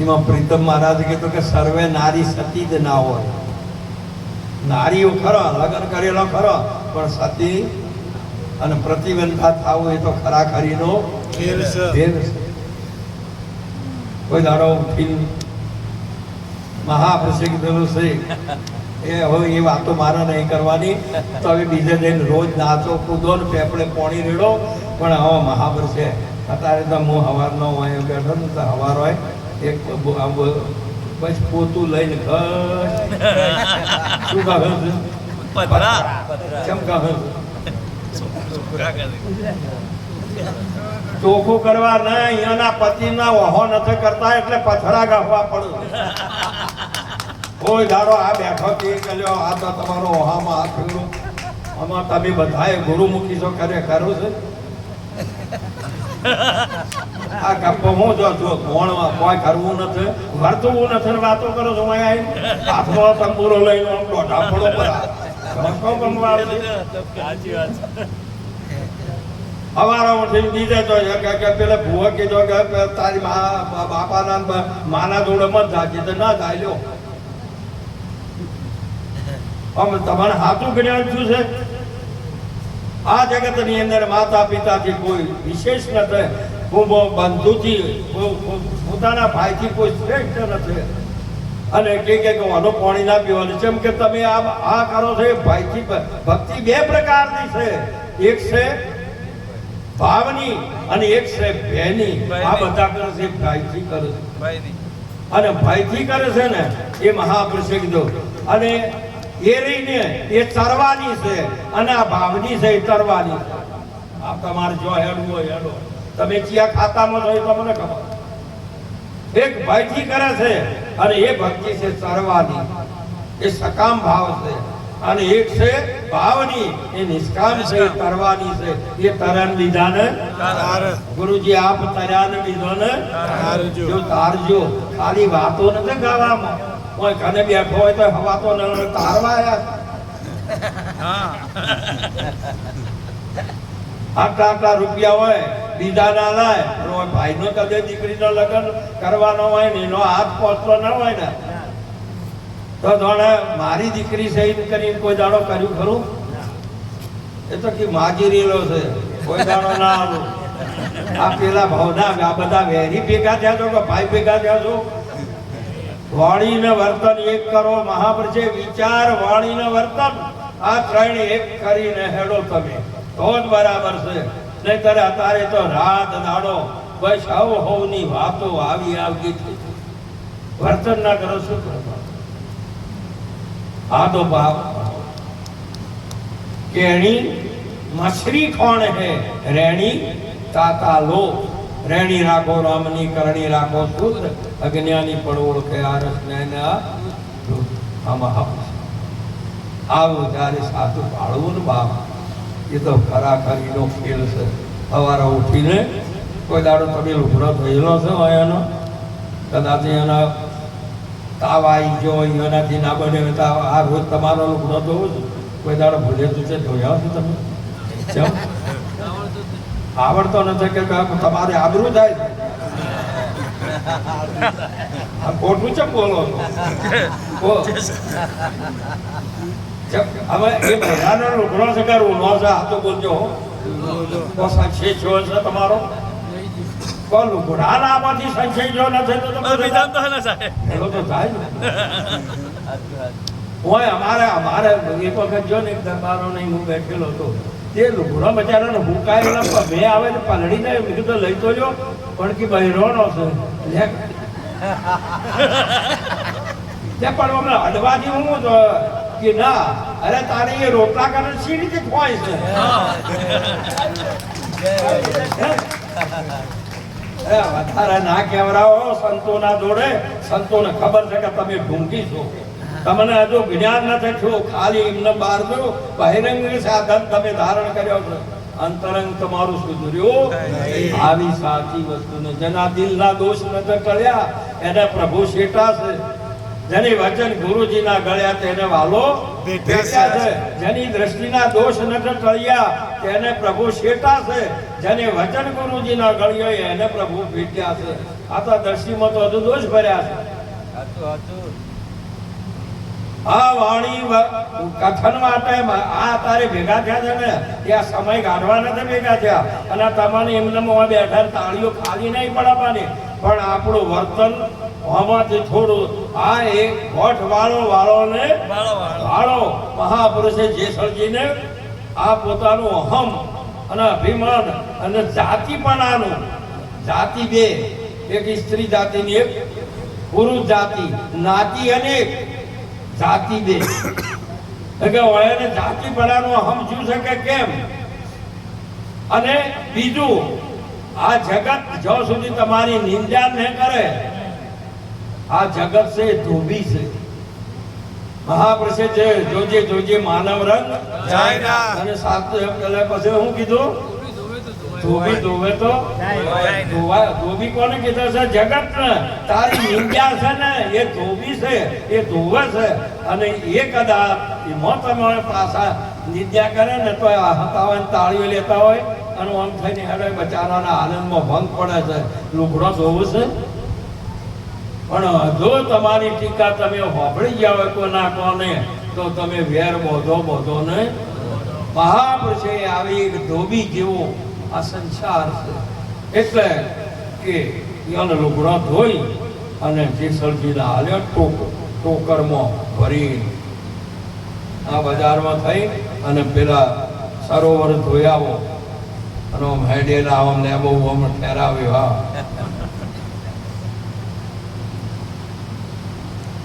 એમાં પ્રીતમ મહારાજ કીધું કે સર્વે નારી સતી જ ના હોય. નારીઓ ખરો લગ્ન કરેલો ખરો પણ સતી અને પ્રતિબંધા થવું એ તો ખરાખરીનો ખેલ છે. કોઈ દાડો ઉઠી મહાપુરુષે કીધેલું છે એ હવે એ વાતો મારે નહીં કરવાની. તો હવે બીજે જઈને રોજ નાચો કૂદો ને પેપડે પોણી રેડો. પણ હવે મહાપુરુષે અત્યારે તો હું હવારનો હોય બેઠો ને તો હવાર હોય એક બસ પોતું લઈને શું કહે કેમ કહે ચોખ્ખું કરવા ના અહીંયાના પતિના વહો નથી કરતા એટલે પથરા ગાફવા પડે. કોઈ દાડો આ બેઠો તે કર્યો આ તો તમારો ઓહામાં હાથ ફેરવું આમાં તમે બધાએ ગુરુમુખી છો કરે ખરું છે. આ ગપ્પો હું જો મોણમાં કોઈ કરવું નથી વર્તવું નથી વાતો કરો છો. હાથમાં તંબુરો લઈને દોઢા પડો પર અમારા ઉઠીને દીધે તો કે પેલા ભૂવા કીધો કે તારી બાપાના માના જોડે મત જાજે તો ના જાય લ્યો. આમ તમારે સાચું જ્ઞાન શું છે? આ જગતની અંદર માતા પિતાથી કોઈ વિશેષ નથી, બંધુથી પોતાના ભાઈથી કોઈ શ્રેષ્ઠ નથી. અને કે આનો પાણી ના પીવાનું, જેમ કે તમે આ કરો છો એ ભાઈથી ભક્તિ બે પ્રકારની છે, એક છે ભાવની અને એક છે ભયની. આ બધા કરે છે ભાઈથી કરે છે, અને ભાઈથી કરે છે ને એ મહાપુરુષે કીધું. અને એ રહીને એ તરવાની છે, અને આ ભાવની છે એ તરવાની છે. આ તમારે જો હેડવું હોય હેડો, તમે ચિયા ખાતામાં છો તમને ખબર. એક ભાઈથી કરે છે અને એ ભક્તિ છે તરવાની, એ સકામ ભાવ છે. અને એક છે ભાવની, એ નિષ્કામ છે, તરવાની છે. એ તરણ લીધા ને ગુરુજી આપ તર્યા ને લીધો ને જો તારજો. ખાલી વાતો નથી ગાવામાં, કોઈ ઘરે બેઠો હોય તો હવા તો તારવા આટલા રૂપિયા હોય બીજા ના લાય, ભાઈ નો કદે દીકરીનો લગ્ન કરવાનો હોય ને એનો હાથ પહોંચતો ના હોય ને તો જોડે મારી દીકરી શહીદ કરીને કોઈ દાડો કર્યું ખરું? એ તો કે માજીરેલો છે, કોઈ દાડો ના આવું. આ પેલા ભાવના આ બધા વેરી ભેગા થયા છો કે ભાઈ ભેગા થયા છો? વાણી ને વર્તન એક કરો. મહાપુરુષે વિચાર, વાણી ને વર્તન આ ત્રણ એક કરીને હેડો તમે તો જ બરાબર છે. નહીતર અત્યારે તો રાત દાડો બસ હવની વાતો આવી થઈ, વર્તન ના કરો શું કરો? આ તો ભાવ કેણી મછરી કોણ હે રેણી તાતા લો. રેણી રાખો રામની, કરણી રાખો શુદ્ધ, અજ્ઞાની પણ ઓળખે આરસ ને આવું ત્યારે સાચું પાળવું ને બાપ. એ તો ખરાખરીનો ખેલ છે. સવારે ઉઠીને કોઈ દાડો તમે લુગડો થયેલો છે એનો કદાચ એના તાવ આવી ગયો એનાથી ના બને તો આ રોજ તમારો લુગડો ધોવો છો. કોઈ દાડો ભૂલે તું છે ધોયા છો તમે? આવડતો નથી કે તમારે આબરૂ થાય છે. ખોટું છે બોલો છો. હવે એ બધાનો લુગડો છે કે રૂનો છે? આ તો બોલજો સંશય છો છે તમારો? કોઈ લુગડા ના આમાંથી સંશય જો નથી તો થાય ને. હોય અમારે એક વખત જો ને એક દરબારો નહીં હું બેઠેલો હતો, તે લુગડો બચારાને હુકાયેલા બે આવે ને પલળી જાય. મેં કીધું લઈ તો જો, પણ કે બહેરોનો છે પણ અમે અડવાથી હું કે ના. અરે તારે એ રોટલા કરે સી રીતે ખોય છે? વધારે ના કેવરાવો સંતોના જોડે. સંતોને ખબર છે કે તમે ઢૂંઢી છો, તમને હજુ જ્ઞાન નથી થયું. ખાલી એમને બહાર દો બહિરંગ સાધન તમે ધારણ કર્યો છે, અંતરંગ તમારું સુધર્યું. આવી સાચી વસ્તુને જેના દિલના દોષ નથી ટળ્યા એને પ્રભુ શેટાશે. જેની વચન ગુરુજીના ગળ્યા તેને વાલો ભેટ્યા છે. જેની દ્રષ્ટિના દોષ નથી ટળ્યા તેને પ્રભુ શેટાશે. જેને વચન ગુરુજીના ગળ્યો એને પ્રભુ ભેટ્યા છે. આ તો દ્રષ્ટિમાં તો હજુ દોષ ભર્યા છે. આ વાણી કથન માટે આ તારે ભેગા થયા છે ને ત્યાં સમય કાઢવા નથી ભેગા થયા. અને તમારે એમને બેઠા તાળીઓ ખાલી નહીં પડવાની, પણ આપણું વર્તન આમાંથી થોડું આ એક હોઠ વાળોને વાળો. મહાપુરુષે જેસલજીને આ પોતાનું અહમ અને અભિમાન અને જાતિપણાનું, જાતિ બે, એક સ્ત્રી જાતિની એક પુરુષ જાતિ, નાતી અનેક જાતિ બે. એને જાતિપણાનું અહમ શું છે કે કેમ? અને બીજું આ જગત જ્યાં સુધી તમારી નિંદા ન કરે, આ જગત છે ધોબી છે. મહાપુરુષે છે જોજે માનવ રંગ અને સાત પછી હું કીધું ધોબી ધોવે તો ધોબી કોને કીધું છે? જગત ને. તારી નિંદ્યા છે ને એ ધોબી છે, એ ધોવે છે. અને એ કદાચ એમાં તમે પાછા નિંદ્યા કરે ને તો હતા હોય તાળીઓ લેતા હોય અને આમ થઈને હેડો બચારાના આનંદમાં ભંગ પડે છે. લુગડો ધોવું છે. પણ જો તમારી ટીકા તમે હોભળી ગયા હોય કોના કોને તો તમે વેર બોધો ને. મહાપુરુષે આવી એક ધોબી જેવો આ સંસાર છે. એટલે કે એને લુગડો ધોઈ અને જેસલજીને હાલ્યો ટોકરમાં ભરી આ બજારમાં થઈ અને પેલા સરોવર ધોયાવો અને આમ હેડેલા આમ લેબો આમ ઠેરાવ્યો. હા,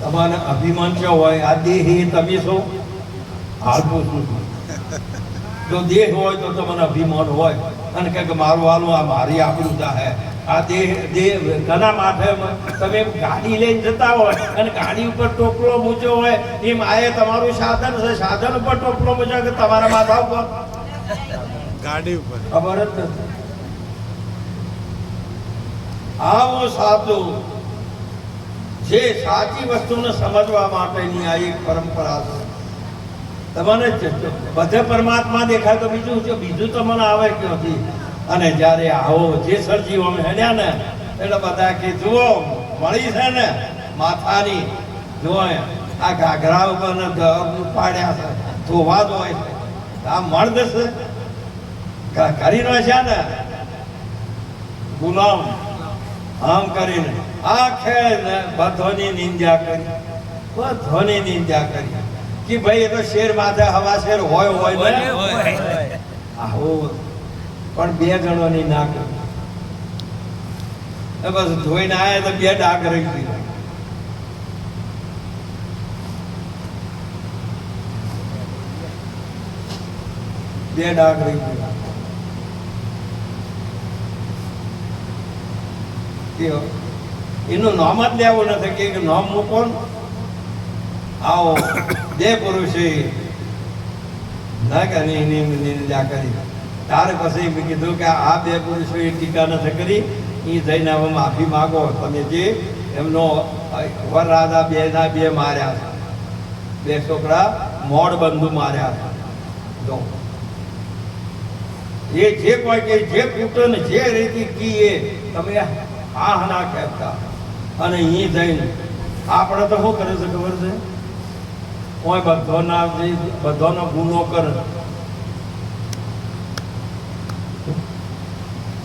તમારે અભિમાન છે હોય આ દેહ તમે શું હાલ પૂછું છું. જો દેહ હોય તો તમને અભિમાન હોય અને કે મારું હાલું આ મારી આબરૂ હે. આ દેહ ઘણા માથે તમે ગાડી લઈને જતા હોય અને ગાડી ઉપર ટોપલો મૂક્યો હોય એમ આ તમારું સાધન છે. સાધન ઉપર ટોપલો મૂક્યો કે તમારા માથા ઉપર ગાડી ઉપર ખબર જ નથી. આવું સાચું જે સાચી વસ્તુને સમજવા માટેની આ એક પરંપરા છે. તમને બધે પરમાત્મા દેખાય તો બીજું તમને આવે ક્યાંથી? અને જ્યારે આવો જે સરજી અમે હેડ્યા ને એટલે બધા કે જુઓ મળી છે ને માથાની જુઓ આ ઘાઘરા ઉપર ને પાડ્યા છે ધોવા દો આ મર્દ છે કરીને છે ને ગુલામ આમ કરીને આખે બધોની નિંદ્યા કરી. બધોની નિંદ્યા કરી કે ભાઈ એ તો શેર માથે હવા શેર હોય ને આવો. પણ બે જણોની ના કરી. બસ ધોઈને આવ્યા તો બે ડાઘ રહી ગઈ. બે ડાઘ રહી ગયા. એનું નામ જ લેવું નથી કે નામ મૂકો. આવો બે પુરુષે ના કરી નિંદા કરી. તારે પછી મેં કીધું કે આ બે પુરુષોએ ટીકા નથી કરી એ જઈને હવે માફી માગો. તમે જે એમનો વરરાજા બે માર્યા છે, બે છોકરા મોડ બંધુ માર્યા છે. જો એ જે કોઈ કે જે કૂટન જે રીતિ કીએ તમે આહ ના કહેતા. અને અહીં જઈને આપણે તો શું કરે છે ખબર છે? કોઈ બધોનો ગુનો કરે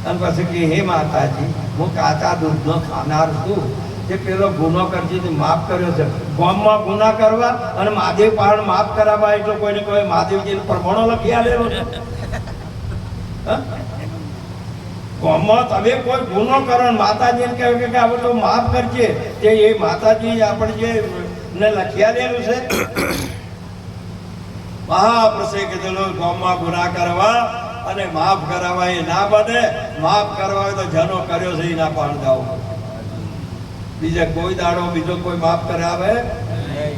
અને પછી કે હે માતાજી હું કાચા દૂધનો ખાનાર છું. જે પેલો ગુનો કરતી માફ કર્યો છે. ગામમાં ગુના કરવા અને મહાદેવ પહાડ માફ કરાવવા એટલો કોઈને કોઈ મહાદેવજીને પરમાણો લખી આલેલો છે. ગામમાં તમે કોઈ ગુનો કરો માતાજીને કહે કે હવે તો માફ કરજે તે એ માતાજી આપણે જે ને લખી આલેલું છે. મહાપ્રસે કીધેલું ગામમાં ગુના કરવા અને માફ કરાવવા એ ના બને. માફ કરવા હોય તો જનો કર્યો છે એના પણ જાવ. બીજા કોઈ દાડો બીજો કોઈ માફ કરાવે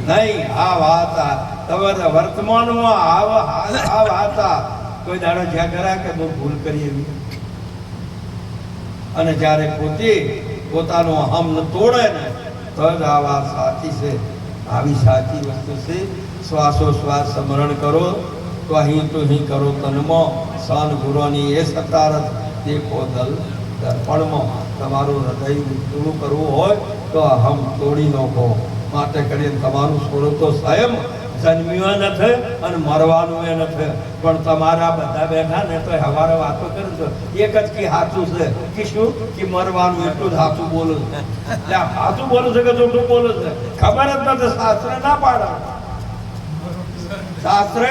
નહીં. આ વાત તમારે વર્તમાનમાં આ વાત કોઈ દાડો જ્યાં કરા કે બહુ ભૂલ કરી એવી. અને જ્યારે પોતાનું અહમ તોડે ને તો જ આ વાત સાચી છે. આવી સાચી વસ્તુ છે. શ્વાસોશ્વાસ સ્મરણ કરો તો અહીં કરો તનમાં સન ગુરોની એ સતારત દેખો દર્પણમાં. તમારું હૃદય પૂરું કરવું હોય તો અહમ તોડી નાખો. માટે કરીને તમારું સ્વરૂપ તો સ્વયં જન્મ્યું નથી અને મરવાનું એ નથી. પણ તમારા બધા બેઠા ને તો હવારે વાતો કરે છે એક જ કે સાચું છે કે શું કે મરવાનું એટલું જ સાચું બોલું છે. સાચું બોલું છે કે જોઠું બોલું છે ખબર જ નથી. શાસ્ત્ર ના પાડે. શાસ્ત્ર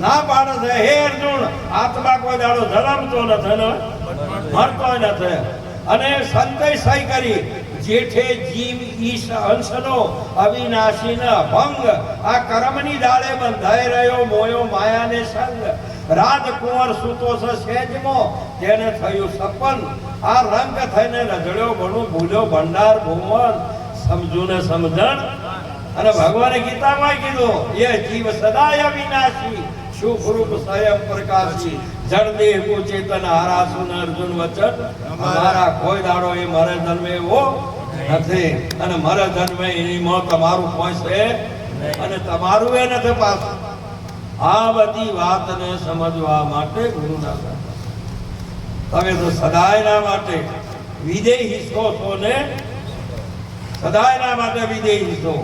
ના પાડે છે. હે અર્જુન આત્મા કોઈ દાડો જન્મતો નથી ને મરતો નથી. અને સંતય સહી કરી જેઠે જીવ ઈશ અંશનો અવિનાશી ન ભંગ. આ કર્મની ડાળે બંધાઈ રહ્યો મોયો માયાને સંગ. રાજકુંવર સૂતો છે સેજમો તેને થયું સપન. આ રંગ થઈને રજડ્યો ઘણું ભૂલ્યો ભંડાર ભુવન સમજુ ને સમજણ. અને ભગવાને ગીતામાં કીધું એ જીવ સદાય અવિનાશી શુભરૂપ સ્વયં પ્રકાશી જળ દેહ કો ચેતન હારા સુન અર્જુન વચન અમારા કોઈ દાડો એ મરે જન્મે એવો નથી અને મરે જન્મે એની મોં તમારું પહોંચશે અને તમારું એ નથી પાછું. આ બધી વાતને સમજવા માટે ગુરુના તમે તો સદાયના માટે વિદેહી છો ને, સદાયના માટે વિદેહી છો.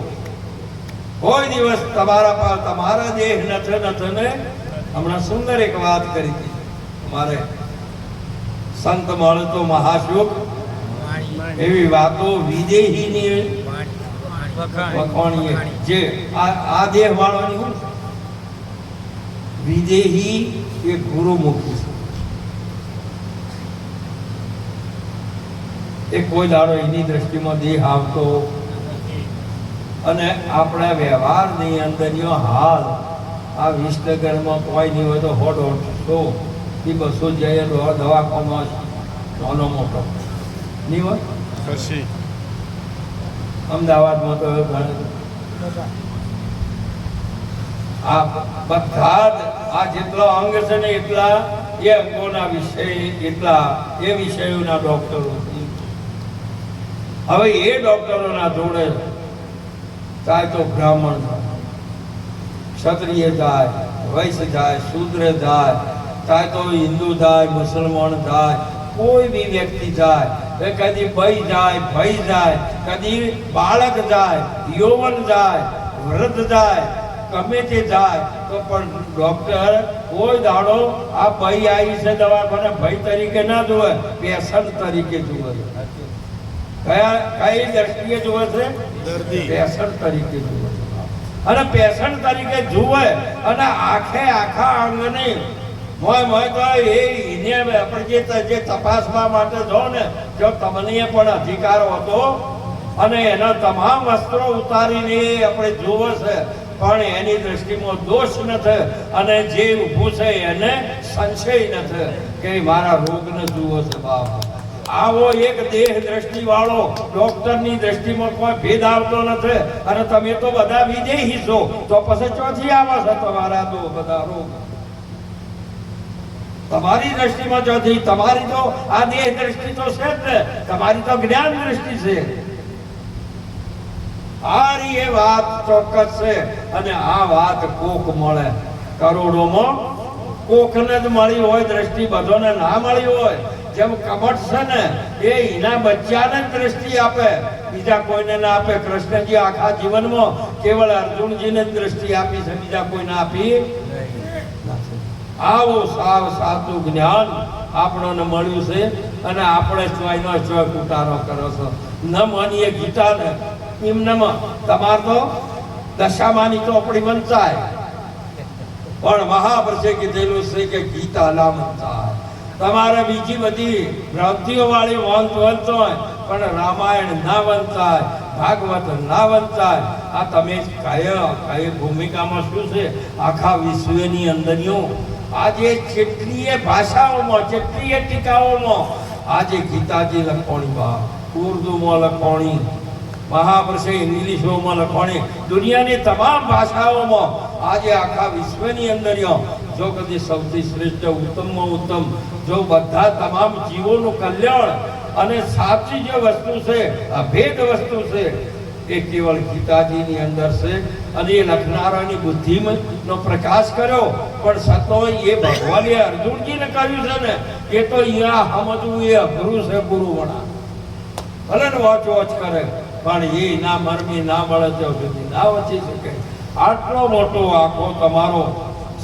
કોઈ દિવસ તમારા પર તમારા દેહ નથી ને. હમણાં સુંદર એક વાત કરી હતી અમારે સંત મળતો મહાશુભ એવી વાતો વિદેહીની વખાણીએ. જે આ દેહ વાળોની હું વિદેહી એ ગુરુમુખી છે. એ કોઈ દાડો એની દ્રષ્ટિમાં દેહ આવતો અને આપણા વ્યવહારની અંદરનો હાલ આ વિસનગરમાં કોઈ નહીં હોય તો 100 કે 200 જઈએ દવાખામાં નાનો મોટો નહીં હોય. પછી અમદાવાદમાં તો આ બધા જ આ જેટલા અંગ છે ને એટલા એ અંગોના વિષય એટલા એ વિષયોના ડોક્ટરો. હવે એ ડોક્ટરોના જોડે ચાહે તો બ્રાહ્મણ ક્ષત્રિય જાય, વૈશ્ય જાય, શૂદ્ર જાય, ચાહે તો હિન્દુ જાય, મુસલમાન જાય, કોઈ બી વ્યક્તિ જાય, કદી ભાઈ જાય, ભાઈ જાય, કદી બાળક જાય, યૌવન જાય, વૃદ્ધ જાય, ગમે તે જાય તો પણ ડોક્ટર કોઈ દાડો આ ભાઈ આવી છે દવાખાને ભાઈ તરીકે ના જોવે, પેશન્ટ તરીકે જોવે. કઈ દ્રષ્ટિએ જોવે છે? પેશન્ટ તરીકે જોવે. અને પેશન્ટ તરીકે જુએ અને આખા અંગને મોય તો એને આપણે જે તપાસવા માટે જો ને જો તમને પણ અધિકાર હતો અને એના તમામ વસ્ત્રો ઉતારીને આપણે જોવે છે પણ એની દ્રષ્ટિમાં દોષ નથી અને જે ઊભું છે એને સંશય નથી કે મારા રોગને જુઓ છે. બાપ આવો એક દેહ દ્રષ્ટિ વાળો ડોક્ટરની દ્રષ્ટિમાં કોઈ ભેદ આવતો નથી અને તમે તો બધા વિદેહી છો તો પછી ચોથી આવે છે તમારા તો બધા રોગ. તમારી દ્રષ્ટિમાં ચોથી, તમારી તો આ દેહ દ્રષ્ટિ તો છે જ ને, તમારી તો જ્ઞાન દ્રષ્ટિ છે. આરી એ વાત ચોક્કસ છે અને આ વાત કોક મળે કરોડોમાં કોકને જ મળી હોય દ્રષ્ટિ, બધાને ના મળી હોય. જેમ કપટ છે ને એ એના બચ્ચાને દ્રષ્ટિ આપે, બીજા કોઈને ના આપે. કૃષ્ણજી આખા જીવનમાં કેવળ અર્જુનજીને જ દ્રષ્ટિ આપી છે, બીજા કોઈને આપી નથી. આવું સાવ સાચું જ્ઞાન આપણને મળ્યું છે અને આપણે ચોયનો ચોય કુટારો કરો છો. ન માનીએ ગીતાને એમનામાં તમાર તો દશામાની ચોપડી વંચાય પણ મહાપુરુષે કીધેલું છે કે ગીતા ના વંચાય. તમારે બીજી બધી ભ્રાંતિઓ વાળી વંચ હોય પણ રામાયણ ના વંચાય, ભાગવત ના વંચાય. આ તમે કઈ ભૂમિકામાં શું છે આખા વિશ્વની અંદરનું આજે કેટલીય ભાષાઓમાં કેટલીય ટીકાઓમાં આજે ગીતાજી લખવાની બહાર, ઉર્દુમાં લખવાની, મહાપુરુષે ઇંગ્લિશોમાં લખવાની, દુનિયાની તમામ ભાષાઓમાં આજે આખા વિશ્વની અંદર જો કદી સૌથી શ્રેષ્ઠ ઉત્તમમાં ઉત્તમ જો બધા તમામ જીવોનું કલ્યાણ અને સાચી જે વસ્તુ છે અભેદ વસ્તુ છે એ કેવળ ગીતાજીની અંદર છે. અને એ લખનારાની બુદ્ધિનો પ્રકાશ કર્યો પણ સતો એ ભગવાને અર્જુનજીને કહ્યું છે ને એ તો અહીંયા સમજવું એ અઘરું છે. ગુરુવણા ભલે ને વોચ કરે પણ એ ના મરમી ના મળે ત્યાં સુધી ના વચી શકે. આટલો મોટો આખો તમારો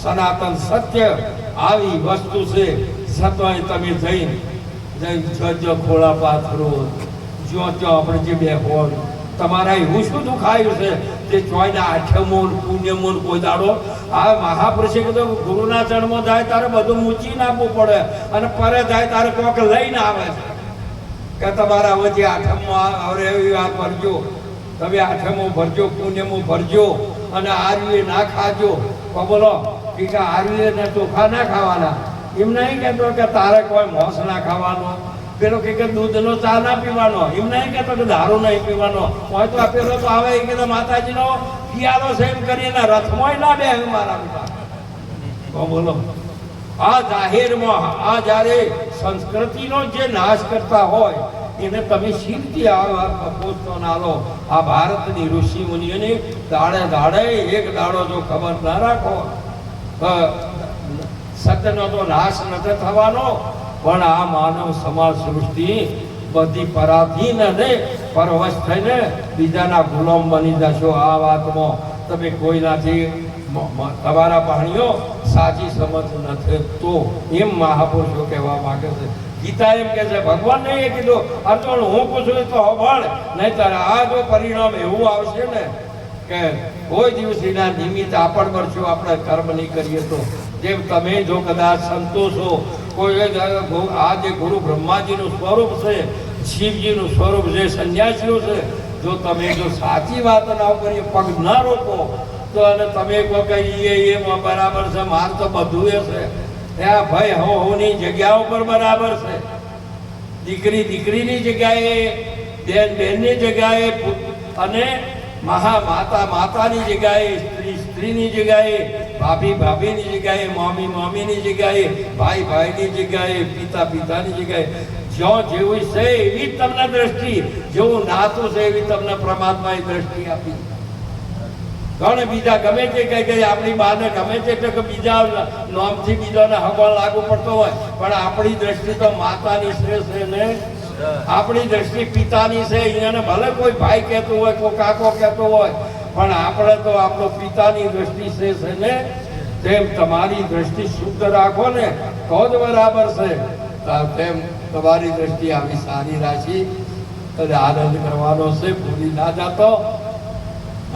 સનાતન સત્ય આવી વસ્તુ છે છતાંય તમે જઈને ખોળા પાથરો જો આપણે જે બે હોલ તમારા એવું શું દુખાયું છે તે ચોયના આઠમો પુણ્યમો કોઈ દાડો આ મહાપુરુષે કીધું ગુરુના ચરણમાં જાય તારે બધું મૂચી નાખવું પડે અને પરે જાય તારે કોઈક લઈને આવે છે કે તમારા હવે જે આઠમમાં હવે એવી વાત ભરજો, તમે આઠમો ભરજો, પુણ્યમો ભરજો અને આર્યુએ ના ખાજો. બોલો કે આર્યુએ ચોખા ના ખાવાના, એમ નહીં કહેતો કે તારે કોઈ મોસ ના ખાવાનો, પેલો કે દૂધનો ચા ના પીવાનો, એમ નહીં કહેતો કે દારૂ નહીં પીવાનો. હોય તો આ પેલો તો આવે એ કે માતાજીનો પિયાલો છે એમ કરીને રથમાં ના બે મારા બેટા તો બોલો આ જાહેરમાં આ જ્યારે સંસ્કૃતિનો જે નાશ કરતા હોય એને તમે શીખથી પૂછતો ના લો. આ ભારતની ઋષિ મુનિઓની દાડે દાડે એક દાડો જો ખબર ના રાખો સત્યનો તો નાશ નથી થવાનો, પણ આ માનવ સમાજ સૃષ્ટિ બધી પરાધીન અને પરવશ થઈને બીજાના ગુલામ બની જશો. આ વાતમાં તમે કોઈનાથી તમારા પાણીઓ સાચી સમજ નથી તો એમ મહાપુરુષો કહેવા માંગે છે. ગીતા એમ કે છે, ભગવાનને એ કીધું અર્જુન હું પૂછું તો હબળ, નહીંતર આ જો પરિણામ એવું આવશે ને કે કોઈ દિવસ એના નિમિત્ત આપણ મળશું આપણે કર્મ નહીં કરીએ તો. જેમ તમે જો કદાચ સંતોષો કોઈ આ જે ગુરુ બ્રહ્માજીનું સ્વરૂપ છે, શિવજીનું સ્વરૂપ જે સંન્યાસીઓ છે, જો તમે જો સાચી વાત ના કરીએ પગ ના રોકો તો અને તમે કહો કે એ બરાબર છે માર તો બધું એ છે ત્યાં ભાઈ હોની જગ્યા ઉપર બરાબર છે. દીકરી દીકરીની જગ્યાએ, બેન બેનની જગ્યાએ અને માતા માતાની જગ્યાએ, સ્ત્રી સ્ત્રીની જગ્યાએ, ભાભી ભાભીની જગ્યાએ, મમ્મી મમ્મીની જગ્યાએ, ભાઈ ભાઈની જગ્યાએ, પિતા પિતાની જગ્યાએ જો જેવું છે એવી જ તમને દ્રષ્ટિ, જેવું નાતું છે એવી તમને પરમાત્માએ દ્રષ્ટિ આપી. ઘણે બીજા ગમે તે કઈ કઈ આપણી બાને ગમે તે કે બીજા નોમથી બીજાને હવા લાગુ પડતો હોય, પણ આપણી દ્રષ્ટિ તો માતાની છે ને આપણી દ્રષ્ટિ પિતાની છે. અહીંયાને ભલે કોઈ ભાઈ કહેતું હોય, કોઈ કાકો કહેતો હોય, પણ આપણે તો આપણો પિતાની દ્રષ્ટિ છે ને. તેમ તમારી દ્રષ્ટિ શુદ્ધ રાખો ને તો જ બરાબર છે. તેમ તમારી દ્રષ્ટિ આવી સારી રાખી અને આનંદ કરવાનો છે, ભૂલી ના જાતો.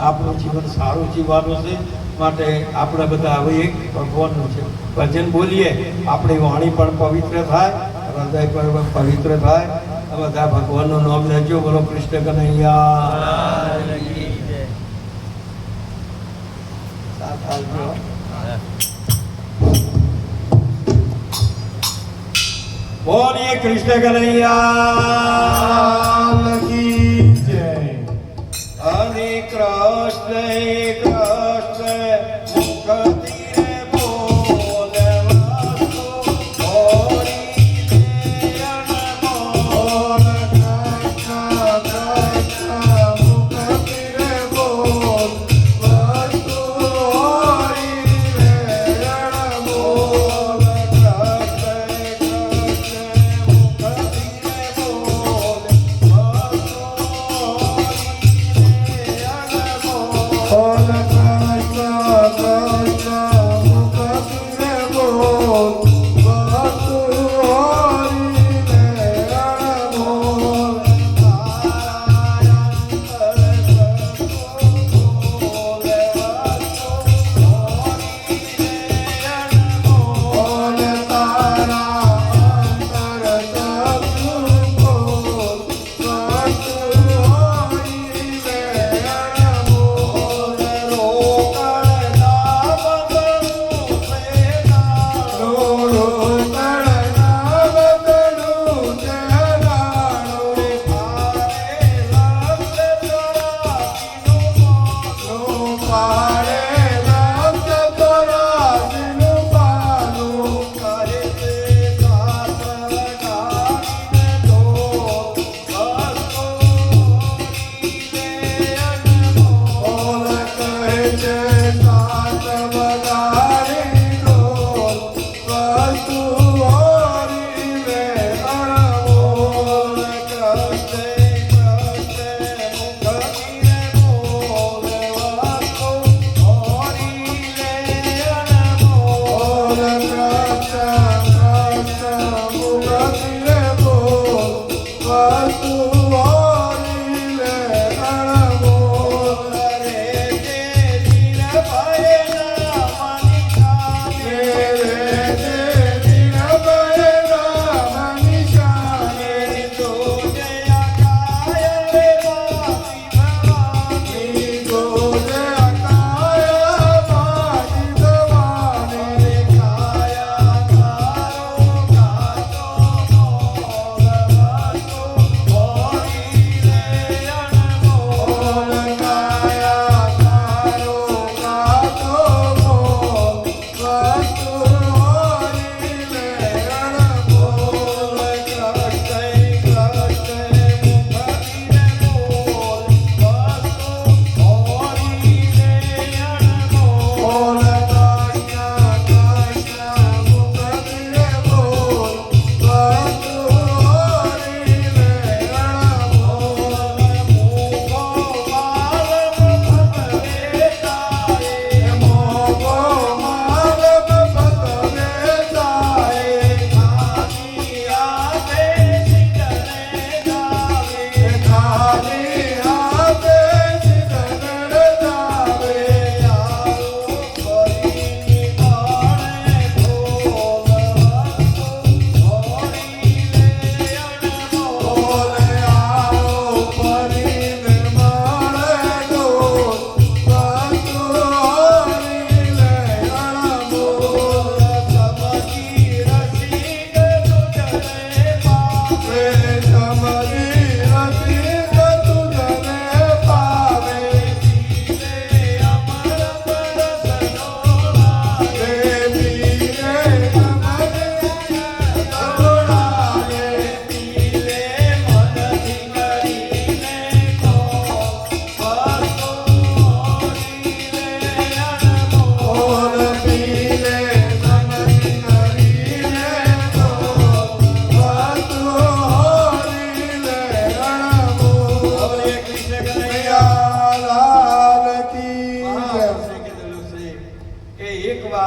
આપણું જીવન સારું જીવવાનું છે, માટે આપણે બધા હવે એક ભગવાનનું છે ભજન બોલીએ, આપણી વાણી પણ પવિત્ર થાય, હૃદય પણ પવિત્ર થાય. બધા ભગવાનનું નામ લેજો. બોલો કૃષ્ણ કનૈયા. બોલીએ કૃષ્ણ કનૈયા કી જય. હરે કૃષ્ણ કૃષ્ણ મુખથી રે બોલે વસ્તુ હોરી દે અનમોલ. કૃષ્ણ કૃષ્ણ મુખથી રે બોલ વસ્તુ હોરી દે અનમોલ. કૃષ્ણ કૃષ્ણ મુખથી રે બોલ વસ્તુ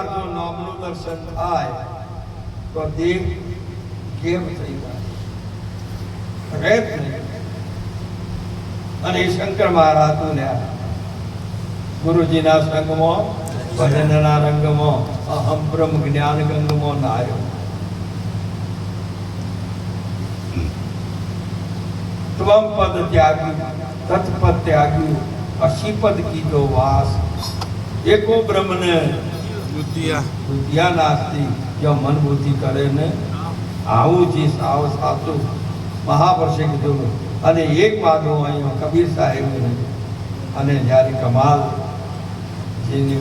વાર જો નામનું દર્શન થાય તો દેહ કેમ થઈ જાય રહે જ નહીં. અને એ શંકર મહારાજ ગુરુજીના સંગમાં ભજનના રંગમાં અહમ બ્રહ્મ જ્ઞાન ગંગમાં નાયો. ત્વમ પદ ત્યાગ્યું તત્પદ ત્યાગ્યું અશીપદ કીધો વાસ એકો બ્રહ્મને બુદ્ધિયા નાસ્તી જો મન બુદ્ધિ કરે ને આવું જે સાવ સાચું મહાપુરુષે કીધું. અને એક વાત હું અહીંયા કબીર સાહેબ અને જ્યારે કમાલ જેની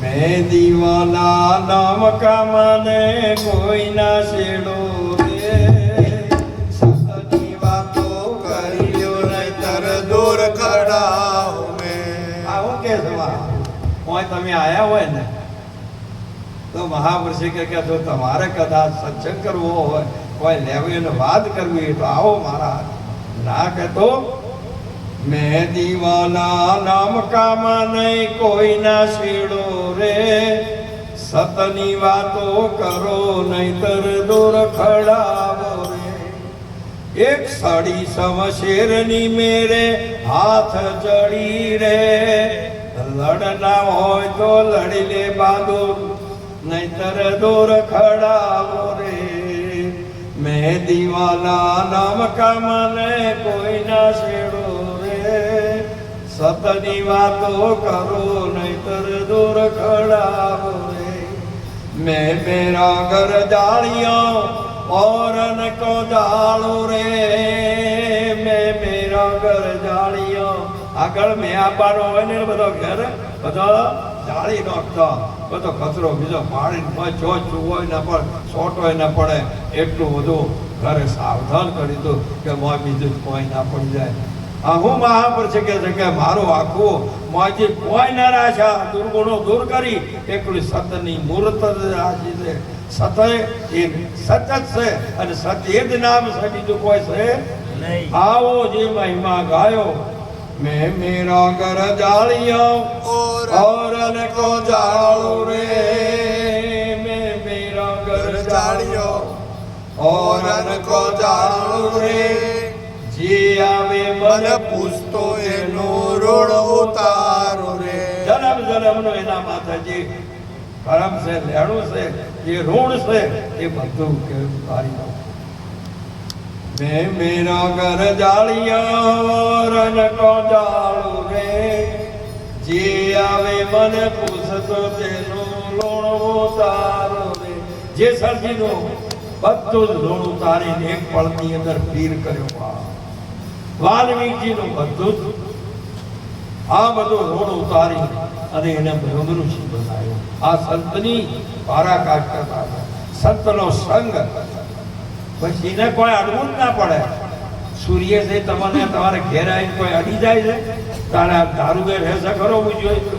મેં દીવાના નામ કામને કોઈ ના છેડો રે સતની વાતો કર્યો નહીતર દૂર ખડાવ મેં. આવું કે હોય તમે આયા હોય ને તો મહાપુરુષે કે જો તમારે કદાચ સત્સંગ કરવો હોય કોઈ લેવી અને વાત કરવી તો આવો મારા ના કહેતો મેં દીવાના નામ કામ નહીં કોઈ ના છેડો રે સતની વાતો કરો નહીતર દૂર ખડાવો રે. એક સાડી સમશેરની મેરે હાથ જડી રે લડના હોય તો લડી લે બાંધો નહીતર દૂર ખડાવો રે. મેં દીવાના નામ કામ ને કોઈ ના છેડો રે સતની વાતો કરો નહીતર દૂર ખડાવો રે. મેં મેરા ઘર જાળિયો और को जाड़ो रे મેં મેરા ઘર જાળિયો. આગળ મેં આપવાનો હોય ને બધો ઘર બધો જાળી નાખતો બધો કચરો બીજો પાડીને જો ચૂવો ન પડે છોટો ન પડે એટલું બધું ઘરે સાવધાન કરી દઉં કે મોય બીજું કોઈ ના પડી જાય. આ હું મહાપુરુષ કે છે કે મારું આખું મોયથી કોઈ ના રાશા દુર્ગુણો દૂર કરી એકલી સતની મૂર્ત રાશી છે. સત એ સત જ છે અને સત્ય જ નામ છે બીજું કોઈ છે નહીં. આવો જે મહિમા ગાયો મેં મેરા ઘર જાળિયો और को जाड़ो रे मैं मेरा घर जाड़ियो और को जाड़ो रे जे आवे मन पूछतो एनो ऋण उतारो रे. जन्म जन्म नो एना माथा जे कर्म से लेणું છે ये ઋણ છે એ બધું કે ઉતારી દો. मैं मेरा घर जाड़ियो और को जाड़ो रे જે આવે મને પૂછતો તેનું ઋણ ઉતારો રે. જે સર્જીનો બધું જ ઋણ ઉતારીને એક પળની અંદર પીર કર્યો. વાલ્મીકીનું બધું જ આ બધું ઋણ ઉતારી અને એને બ્રહ્મઋષિ બનાવ્યો. આ સંતની પરાકાષ્ઠા કરતા સંતનો સંગ પછી એને કોઈ અડવું જ ના પડે. સૂર્ય છે તમને તમારે ઘેર આવીને કોઈ અડી જાય છે તારે તારું બે રહેશે ખરો જોઈએ.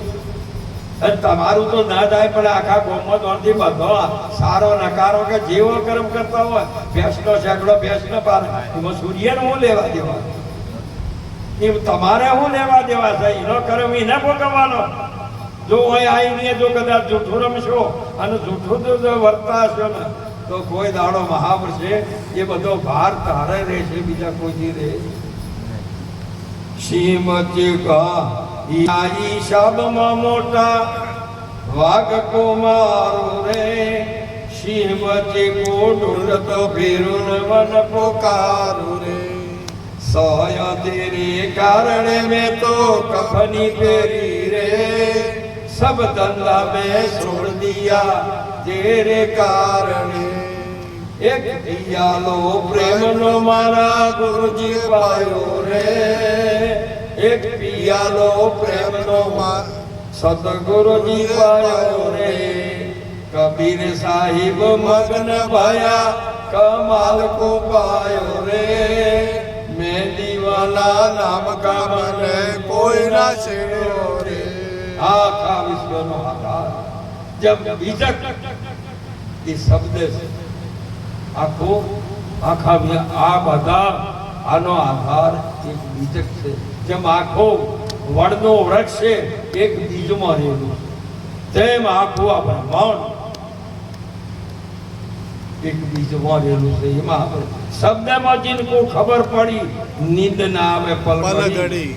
તમારું તો ના થાય પણ આખા ગોમતથી બધો સારો નકારો કે જેવો કર્મ કરતા હોય ભેંસનો સેકડો ભેંસનો પાર એમાં સૂર્યને હું લેવા દેવા એ તમારે શું લેવા દેવા છે? એનો કર્મ એને ભોગવવાનો. જો હોય આવીને જો કદાચ જૂઠું રમશો અને જૂઠું જો વર્તાશો ને તો કોઈ દાડો મહાપુરુષે એ બધો ભાર તારે રહેશે બીજા કોઈ રહે. શ્રીમતી કા ઈ શબ્દમાં મોટા વાઘ કો મારો રે શ્રીમતી કો ઢૂંઢતો ફેરું મન પોકારો રે. સોય તેરે કારણે મેં તો કફની પહેરી રે સબ ધંધા મેં છોડ દિયા તેરે કારણે. એક દિયાલો પ્રેમનો મારા ગુરુજી પાયો રે એક પિયાલો પ્રેમનો સતગુરુજી પાયો રે. કબીર સાહિબ મગ્ન ભયા કમાલ કો પાયો રે મેં દીવાના નામ કા મને કોઈ ના છેડ્યો રે. આખા વિશ્વનો આધાર જબ બીજક એ શબ્દ છે આખો આખા આ બધા આનો આધાર એક બીજક છે. જેમ આખો વડનું વૃક્ષ છે એક બીજમાં રહેલું તેમ આખું આ બ્રહ્માંડ એક બીજમાં રહેલું છે એમાં શબ્દમાં जिनको खबर पड़ी नींद ना आवे पल घड़ी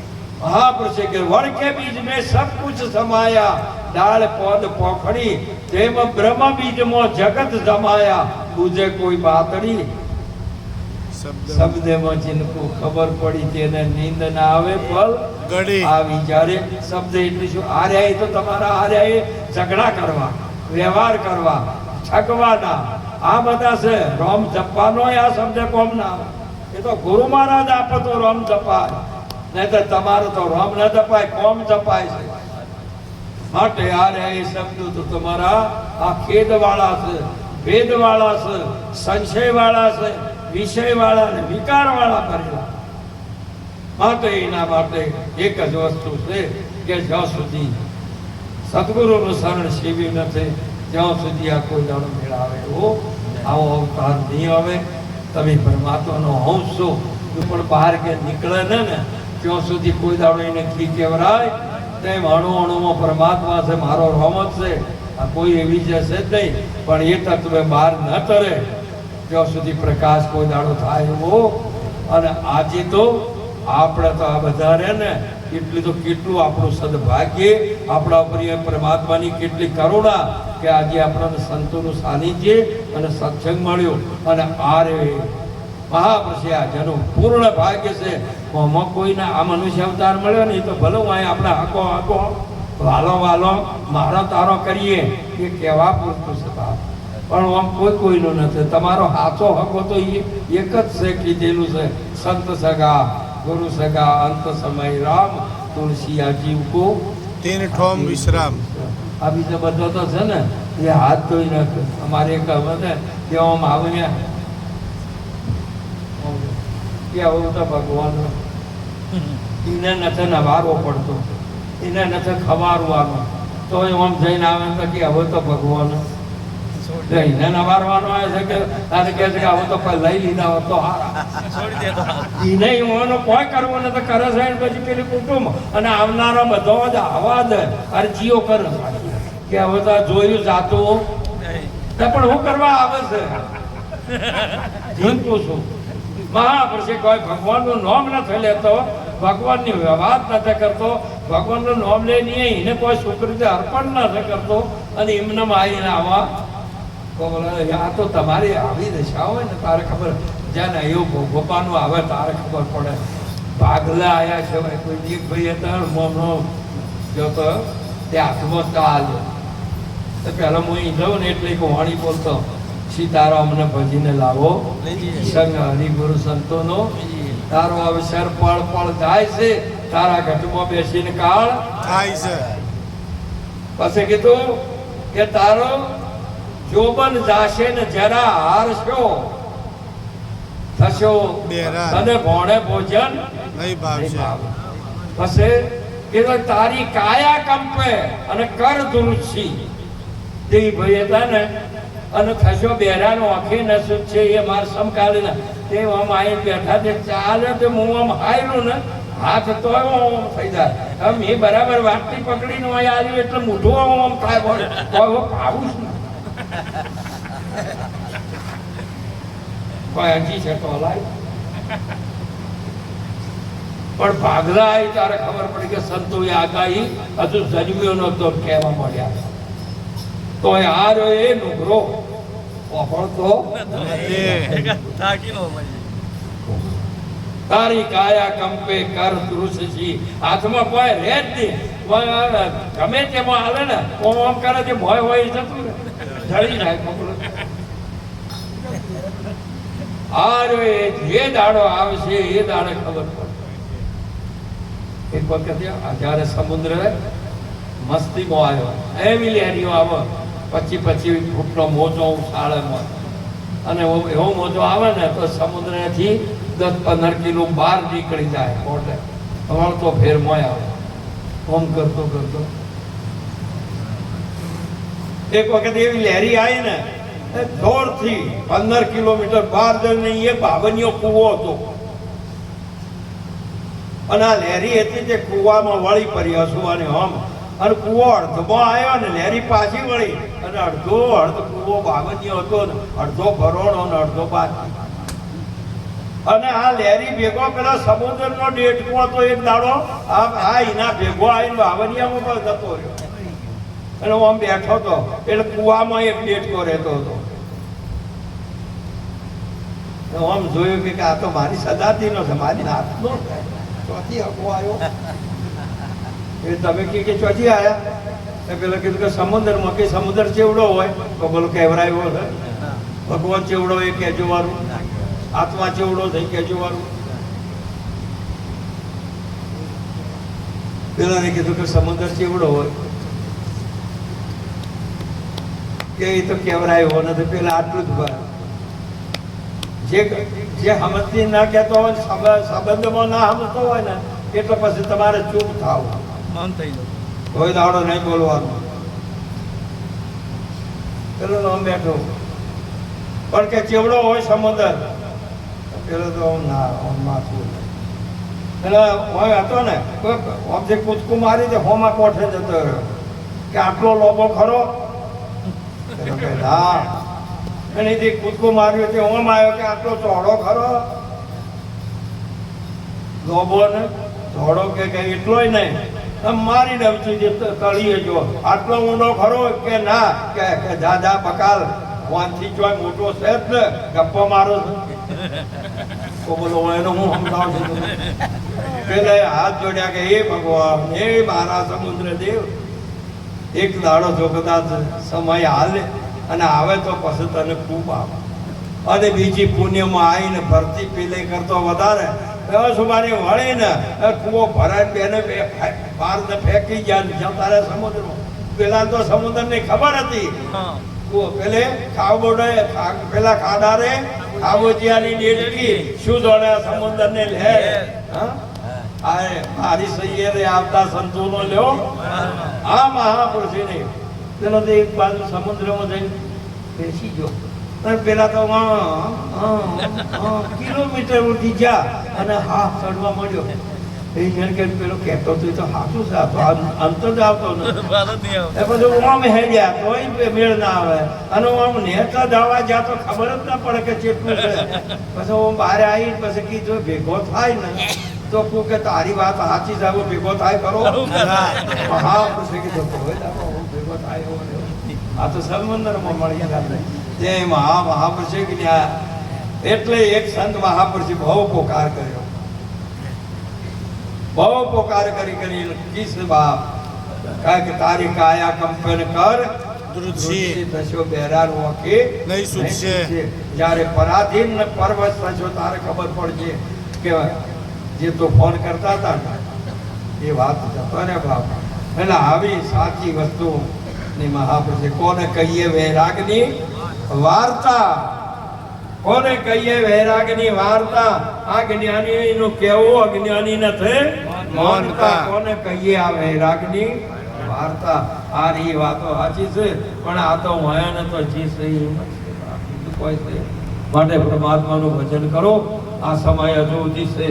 महापुरुषे के वड़ के बीज में सब कुछ समाया डाल पौध पोखड़ी तेम ब्रह्म बीज में जगत जमाया बुझे कोई बातड़ी शब्द में जिनको खबर पड़ी तेने नींद ना आवे पल घड़ी आ विचारे शब्द એટલે શું આ રહ્યા તો તમારા આ રહ્યા ઝઘડા કરવા વ્યવહાર કરવા છકવાના આ બધા છે રોમ જપવાનો આ શબ્દ કોમ ના એ તો ગુરુ મહારાજ આપે તો રોમ જપાય નહીં તો તમારો તો રોમ ન જપાય કોમ જપાય છે માટે આ રહ્યા એ શબ્દો તો તમારા આ ખેદ વાળા છે ભેદ વાળા છે સંશય વાળા છે વિષય વાળા ને વિકાર વાળા કરેલા માટે એના માટે એક જ વસ્તુ છે કે જ્યાં સુધી સદગુરુનું શરણ સેવી નથી ત્યાં સુધી આ કોઈ દાડો મેળાવે એવો આવો અવતાર નહીં આવે તમે પરમાત્માનો અંશ છો પણ બહાર કે નીકળે ને ત્યાં સુધી કોઈ દાડો એને ઘી કેવરાય તેમ અણુ અણુમાં પરમાત્મા છે મારો રોમ જ છે આ કોઈ એવી જશે જ નહીં પણ એ તત્વે બહાર ન તરે ત્યાં સુધી પ્રકાશ કોઈ દાડો થાય એવો અને આજે તો આપણે તો આ બધા રહે ને એટલું તો કેટલું આપણું સદભાગ્ય આપણા ઉપર પરમાત્માની કેટલી કરુણા કે આજે આપણને સંતોનું સાનિધ્ય અને સત્સંગ મળ્યો અને આ રે મહાપુરુષે આ જેનું પૂર્ણ ભાગ્ય છે આમાં કોઈને આ મનુષ્ય અવતાર મળ્યો ને તો ભલે હું અહીં આપણે હાકો હાકો વાલો વાલો મારો તારો કરીએ એ કહેવા પૂરતું છે પણ આમ કોઈનું નથી તમારો હાથો હકો તો એક જ છે કીધેલું છે સંત સગા गुरु सगा अंत समय राम तुलसी आजीव को तीन ठोम विश्राम अभी तो बदलो तो है ना ये हाथ तो ही रख हमारे कहवत है कि हम आवे क्या होता भगवान इन्हें नथे नवारવો પડતો इन्हें नथे खवारવાનો तो हम જઈને આવે તો કે હવે તો ભગવાન એને નવારવાનો આવે છે કે તારે કહે છે કે હવે તો લઈ લીધા હોત તો હારા છોડી દેતો એને એનો કોઈ કરવું નથી કરે છે પછી પેલી કુટુંબ અને આવનારો બધો જ આવા જ અરજીઓ કરે કે હવે તો જોયું જાતું પણ હું કરવા આવે છે જીવતું છું મહાપુરુષે કોઈ ભગવાનનું નામ નથી લેતો ભગવાનની વાત નથી કરતો ભગવાનનું નામ લે નહીં એને કોઈ સુકૃતિ અર્પણ નથી કરતો અને એમને આવીને આવા આ તો તમારી આવી દશા હોય ને તારે ખબર જ્યાં એવું ભોપાનું આવે તારે ખબર પડે ભાગલા આયા છે ભાઈ કોઈ દીકભાઈ હતા મોમનો જોતો તે હાથમાં ચાલ તો પહેલા હું અહીં જાઉં ને એટલે એક વાણી બોલતો સીતારામને ભજીને લાવો સંગ હરિગુરુ સંતોનો તારો અવસર પળ પળ જાય છે તારા ઘટમાં બેસીને કાળ થાય છે પછી કીધું કે તારો જોબન જાશે ને જરા હારશો થશો તને ભોણે ભોજન નહીં ભાવશે પછી કીધું તારી કાયા કંપે અને કર દુરુચી તે ભાઈ હતા ને અને થશો બેરાનો આખી નસુક છે એ માર સમકાલે ને તે આમ આવીને બેઠા તે ચાલે તે હું આમ હાયલું ને હાથ તો આમ થઈ જાય આમ એ બરાબર વાટકી પકડીને અહીં આવ્યું એટલે મોઢું આમ થાય બોલે તો ભાવું જ ને કોઈ હજી છે તો લાય પણ ભાગલા આવી તારે ખબર પડી કે સંતોએ આગાહી હજુ જન્મ્યો નતો કહેવા મળ્યા તો આ રહ્યો એ નુગરો ઓફળતો તારી કાયા કંપે કર દૃશ્યજી હાથમાં કોઈ રહે જ નહીં ગમે તેમાં હાલે ને ઓમ કરે તે ભય હોય જતું ને જળી જાય પકડો આ રહ્યો જે દાડો આવશે એ દાડે ખબર પડે એક વખત જયારે સમુદ્ર મસ્તીમાં આવ્યો એવી લહેરીઓ આવે 25 ફૂટનો મોજો ઉછાળે અને એવો મોજો આવે ને તો સમુદ્રથી 10-15 કિલો બહાર નીકળી જાય મોટે વળતો ફેર મોય આવે ઓમ કરતો કરતો એક વખત એવી લહેરી આવી ને જોરથી 15 કિલોમીટર બહાર જઈને એ બાવનીયો કૂવો હતો અને આ લહેરી હતી તે કૂવામાં વળી પડી હસુવાની હમ, અને કૂવો અડધમાં આવ્યો ને લહેરી પાછી વળી, અને અડધો કૂવો બાવનીયો હતો ને અડધો ભરોણો ને અડધો બાકી. અને આ લહેરી ભેગો પેલો સમુદ્રનો ડેટકો હતો એક દાડો, આ એના ભેગો આવીને બાવનિયામાં પણ જતો રહ્યો, અને હું આમ બેઠો હતો એટલે કૂવામાં એક ડેટકો રહેતો હતો. આમ જોયું કે આ તો મારી સદાતી નો છે, મારી નાતનો છે. ચોથી હકો આવ્યો એ તમે કે ચોથી આવ્યા પેલા કીધું કે સમુદ્રમાં, કે સમુદ્ર ચેવડો હોય તો બોલો કહેવરાયો છે, ભગવાન ચેવડો એ કહેજો વાળું, આત્મા ચેવડો થઈ કહેજો વાળું. પેલાને કીધું કે સમુદ્ર ચેવડો હોય કે એ તો કહેવરાયો નથી, પેલા આટલું જ ભરાય. જે સમજતી ના કહેતો હોય, સંબંધમાં ના સમજતો હોય ને, એટલે પછી તમારે ચૂપ થાવ, કોઈ દાડો નહીં બોલવાનું. પેલો આમ બેઠો પણ કે ચેવડો હોય સમુદ્ર, પેલો તો ના માથું એટલે હોય હતો ને, જે કૂદકું મારી દે હોમાં કોઠે જતો રહ્યો કે આટલો લોબો ખરો, હા અને જે કૂદકું માર્યું તે ઓમ આવ્યો કે આટલો ચોડો ખરો, લોબો ને ચોડો કે એટલોય નહીં, મારી નવચી જે તળીએ જો આટલો ઊંડો ખરો કે ના, કે જા બકાલ વાંચી ચોય મોટો છે જ ને, ગપ્પો મારો તો બોલો એનો હું સમજાવું છું. પેલા હાથ જોડ્યા કે હે ભગવાન, હે મારા સમુદ્ર દેવ, એક દાડો જો કદાચ સમય હાલે અને આવે તો પછી તને ખૂબ આવે, અને બીજી પુણ્યમાં આવીને ભરતી પીલે કરતો વધારે સુમારી વળીને કૂવો ભરાય બેને બહાર ને ફેંકી ગયા જતા રહે સમુદ્રમાં. પેલા તો સમુદ્રની ખબર હતી, પેલે ખાવડે પેલા ખાડારે ખાબોચિયાની ડેટકી શું દોડે સમુદ્રને લે. મારી સૈયરે આવતા સંતોનો લ્યો આ મહાપુરુષને પેલો તો એક બાજુ સમુદ્રમાં જઈને બેસી ગયો, અને પેલા તો કિલોમીટર ઉઠી ગયા અને હાથ ચડવા મળ્યો. પેલો કહેતો તો સાચું છે, તો અંતર જ આવતો નથી, બધું આમ હેડ્યા તોય મેળ ના આવે, અને આમ નેતા જવા જ્યાં તો ખબર જ ના પડે કે ચેટલું છે. પછી હું બહાર આવી પછી કીધું ભેગો થાય ને તો કહું કે તારી વાત સાચી છે, ભેગો થાય કરો. હા પછી કીધું ભેગો થાય, આ તો સમુદ્રમાં મળી ગયા. જય મહાપુરુષે જ્ઞાન. એટલે એક સંત મહાપુરુષે બહુ પોકાર કર્યો, બહુ પોકાર કરી કિસ બાપ કારણ કે તારી કાયા કંપન કર થશો બેરાર ઓકે નહીં સુધશે. જ્યારે પરાધીન ને પરવશ થશો તારે ખબર પડશે કે જે તો ફોન કરતા હતા ને એ વાત જતો ને બાપ. એટલે આવી સાચી વસ્તુ ની મહાપુરુષે કોને કહીએ વૈરાગની વાર્તા, કોને કહીએ વૈરાગની વાર્તા. આ જ્ઞાની નું કેવું અજ્ઞાની નથી માનતા, કોને કહીએ આ વૈરાગની વાર્તા. આ રી વાતો સાચી છે, પણ આ તો હોય તો જી સહી કોઈ છે. માટે પરમાત્માનું ભજન કરો, આ સમય હજુ સુધી છે.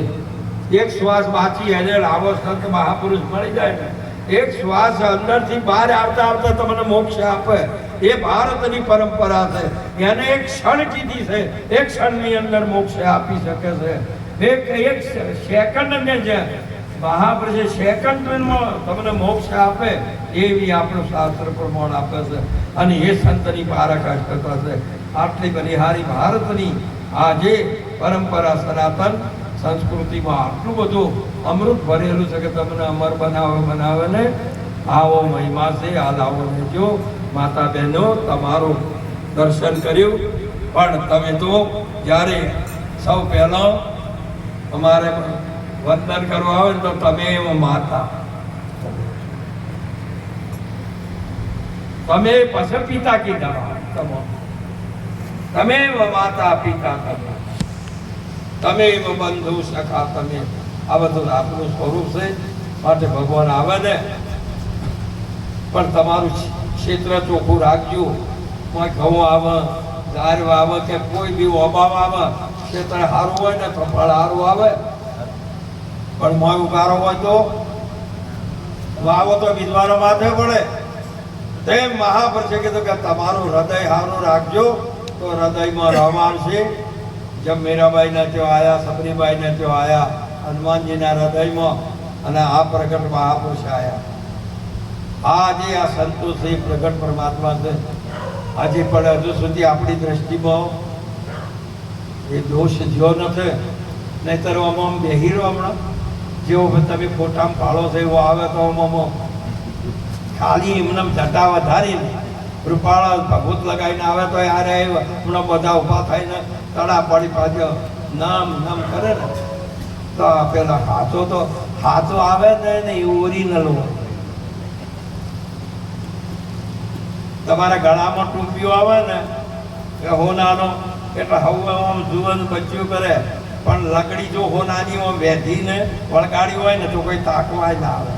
એક શ્વાસ બાકી એને આવો સંત મહાપુરુષ મળી જાય ને, એક શ્વાસ અંદરથી બહાર આવતા તમને મોક્ષ આપે. એ ભારતની પરંપરા છે, એને એક ક્ષણ કીધી છે, એક ક્ષણની અંદર મોક્ષ આપી શકે છે. એક સેકન્ડ ને જે મહાપુરુષે સેકન્ડમાં તમને મોક્ષ આપે એવી આપણું શાસ્ત્ર પ્રમાણ આપે છે, અને એ સંતની પારાકાશ કરતા છે. આટલી બલિહારી ભારતની આ જે પરંપરા સનાતન સંસ્કૃતિમાં આટલું બધું અમૃત ભરેલું છે કે તમને અમર બનાવે ને આવો મહિમા છે. આ લાવો લેજો માતા બહેનો, તમારું દર્શન કર્યું, પણ તમે તો જ્યારે સૌ પહેલા અમારે વંદન કરવા આવે ને તો તમે એમાં માતા, તમે પછી પિતા કીધા, તમે માતા પિતા કરવા, તમે બંધુ સખા, તમે આ બધું આપણું સ્વરૂપ છે. માટે ભગવાન આવે ને પણ તમારું ક્ષેત્ર ચોખ્ખું રાખજો. કોઈ ઘઉં આવે, ગાર આવે કે કોઈ બી ઓબાવ આવે, ક્ષેત્ર સારું હોય ને તો ફળ સારું આવે. પણ મોય ઉગારો હોય તો વાવો તો વિદ્વાનો માથે પડે. તેમ મહાપુરુષે કીધું કે તમારું હૃદય સારું રાખજો તો હૃદયમાં રામ આવશે. જેમ મીરાબાઈને ત્યાં આવ્યા, સબરીબાઈને ત્યાં આવ્યા, હનુમાનજીના હૃદયમાં, અને આ પ્રગટ મહાપુરુષ આવ્યા. આજે આ સંતો છે એ પ્રગટ પરમાત્મા છે. આજે પણ હજુ સુધી આપણી દ્રષ્ટિમાં એ દોષ જ્યો નથી. નહીંતર આમ બેહી રહો હમણાં જેવો તમે ફોટામાં પાડો છો એવો આવે તો આમાં ખાલી એમને જટા વધારીને રૂપાળા ભભૂત લગાવીને આવે તો યાર હમણાં બધા ઊભા થઈને તળા પડી પાછો નામ નામ કરે ને તો પેલા હાથો આવે ને એ ઓરિજિનલ હોય. તમારા ગળામાં ટૂંપિયો આવે ને કે હોનાનો એટલે હવે આમ જુવાન બચ્યું કરે, પણ લકડી જો હોનાની આમ વેધીને વળગાડી હોય ને તો કોઈ તાકવા ના આવે.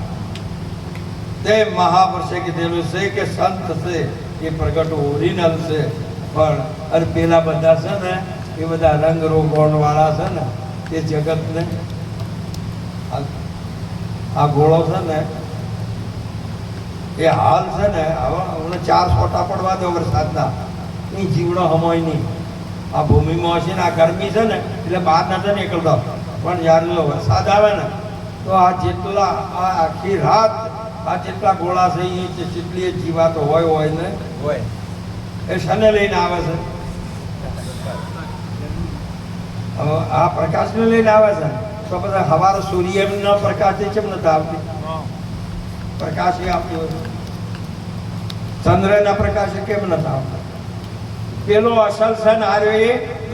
તે મહાપુરુષે કીધેલું છે કે સંત છે એ પ્રગટ ઓરિજિનલ છે. પણ અરે પેલા બધા છે ને એ બધા રંગ રોગણ વાળા છે ને એ જગતને આ ગોળો છે ને એ હાલ છે ને હવે 4 છોટા પડવા દો વરસાદના, એ જીવડો હમોય નહીં. આ ભૂમિમાં છે ને આ ગરમી છે ને એટલે બહાર નથી નીકળતો, પણ જ્યારે જો વરસાદ આવે ને તો આ જેટલા આ આખી રાત આ જેટલા ગોળા છે એ જેટલી જીવાતો હોય ને હોય એ શને લઈને આવે છે. હવે આ પ્રકાશને લઈને આવે છે તો બધા સવારે સૂર્યનો પ્રકાશ કેમ નથી આવતી? પ્રકાશ એ આવતી હોય. ચંદ્રના પ્રકાશ કેમ નથી આવતા? પેલો અસલ છે ને આર્યો એ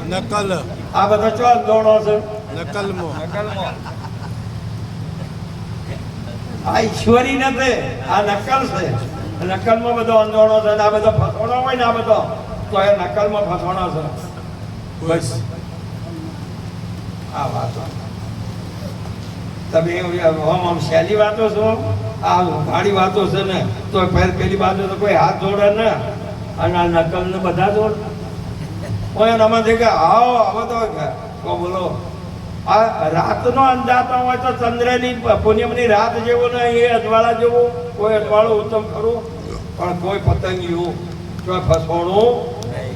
નકલ. આ બધો ચો દોડો છે નકલમાં. આ ઈશ્વરી નથી, આ નકલ છે. નકલમાં બધો અંધોણો છે. આ બધો ફસોણો હોય ને આ બધો તો એ નકલમાં ફસોણો છે. બસ આ વાતો તમે આમ સહેલી વાતો છો, આ ગાડી વાતો છે ને તો પેલી બાજુ તો કોઈ હાથ જોડે ને, અને આ નકલ ને બધા જોડ કોઈ એનામાંથી કે આવો હવે તો બોલો. આ રાતનો અંદાતો હોય તો ચંદ્રની પૂનમની રાત જેવો ને એ અજવાળા જેવો કોઈ અજવાળું ઉત્તમ ખરું, પણ કોઈ પતંગિયું કોઈ ફસોણું નહીં.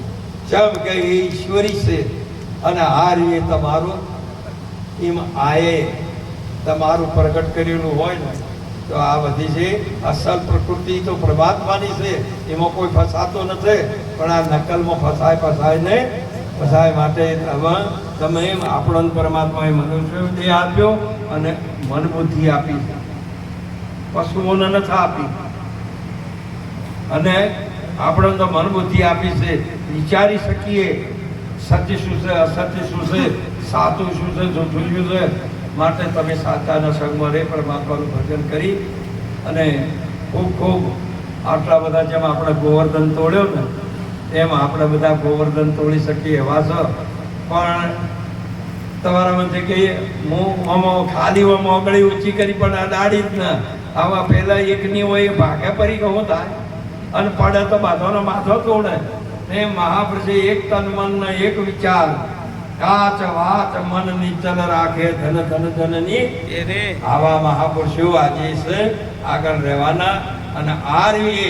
જેમ કે એ ઈશ્વરી છે અને આ રીતે તમારું એમ આએ તમારું પ્રગટ કરેલું હોય ને તો આ બધી છે અસલ પ્રકૃતિ તો પરમાત્માની છે, એમાં કોઈ ફસાતો નથી. પણ આ નકલમાં ફસાય ને ફસાય માટે તમે આપણને પરમાત્માએ મનુષ્ય દેહ આપ્યો અને મન બુદ્ધિ આપી, પશુઓને નથી આપી. અને આપણે તો મન બુદ્ધિ આપી છે, વિચારી શકીએ સત્ય શું છે, અસત્ય શું છે, સાચું શું છે, જૂઠું શું છે. માટે તમે સાચાના સંગમાં રહી પરમાત્માનું ભજન કરી અને ખૂબ આટલા બધા જેમ આપણે ગોવર્ધન તોડ્યો ને એમ આપણે બધા ગોવર્ધન તોડી શકીએ એવા છો. પણ તમારા મને કે હું આમાં ખાલી મોગળી ઊંચી કરી પણ અડાડી જ ના. આવા પહેલા એકની હોય ભાગે પરી કહું થાય અને પડે તો બાંધવાનો માથો તોડે. એ મહાપુરુષે એક તન મન એક વિચાર કાચ વાત મન નીચલ રાખે ધન ધન ધનની આવા મહાપુરુષો આજે છે આગળ રહેવાના. અને આ રીતે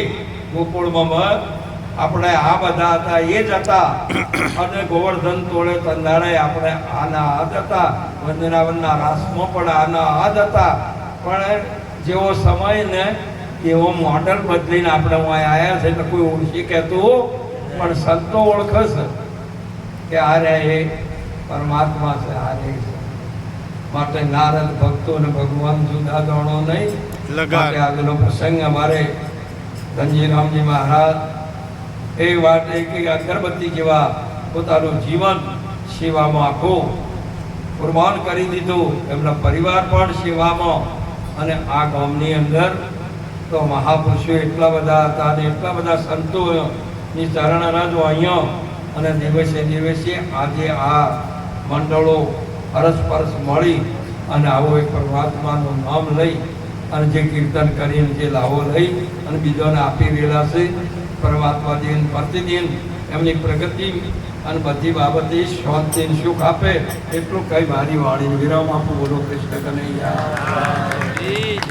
ગોકુળમાં આપણે આ બધા હતા એ જ હતા. અને ગોવર્ધન તોડે તંદાળે આપણે આના હાથ હતા, વંદનાવનના રાસમાં પણ આના હાથ હતા. પણ જેવો સમય ને એવો મોડલ બદલીને આપણે આવ્યા છે એટલે કોઈ ઓળખી કહેતું પણ સંતો ઓળખશે કે આ રે એ પરમાત્મા છે, આ રે માટે નારદ ભક્તો ને ભગવાન જુદા દોણો નહીં લગાડે. આગળનો પ્રસંગ અમારે ધનજીરામજી મહારાજ એ વાત કે અગરબત્તી જેવા પોતાનું જીવન સેવામાં આખું કુરબાન કરી દીધું, એમના પરિવાર પણ સેવામાં. અને આ ગામની અંદર તો મહાપુરુષો એટલા બધા હતા અને એટલા બધા સંતોની ચરણ રજ અહીંયા. અને દિવસે આજે આ મંડળો અરસપરસ મળી અને આવો એક પરમાત્માનું નામ લઈ અને જે કીર્તન કરીને જે લાવો લઈ અને બીજોને આપી રહેલા છે. પરમાત્મા દિન પ્રતિદિન એમની પ્રગતિ અને બધી બાબતે શાંતિ સુખ આપે એટલું કઈ મારી વાણીને વિરામ આપું. બોલો કૃષ્ણ કનૈયા.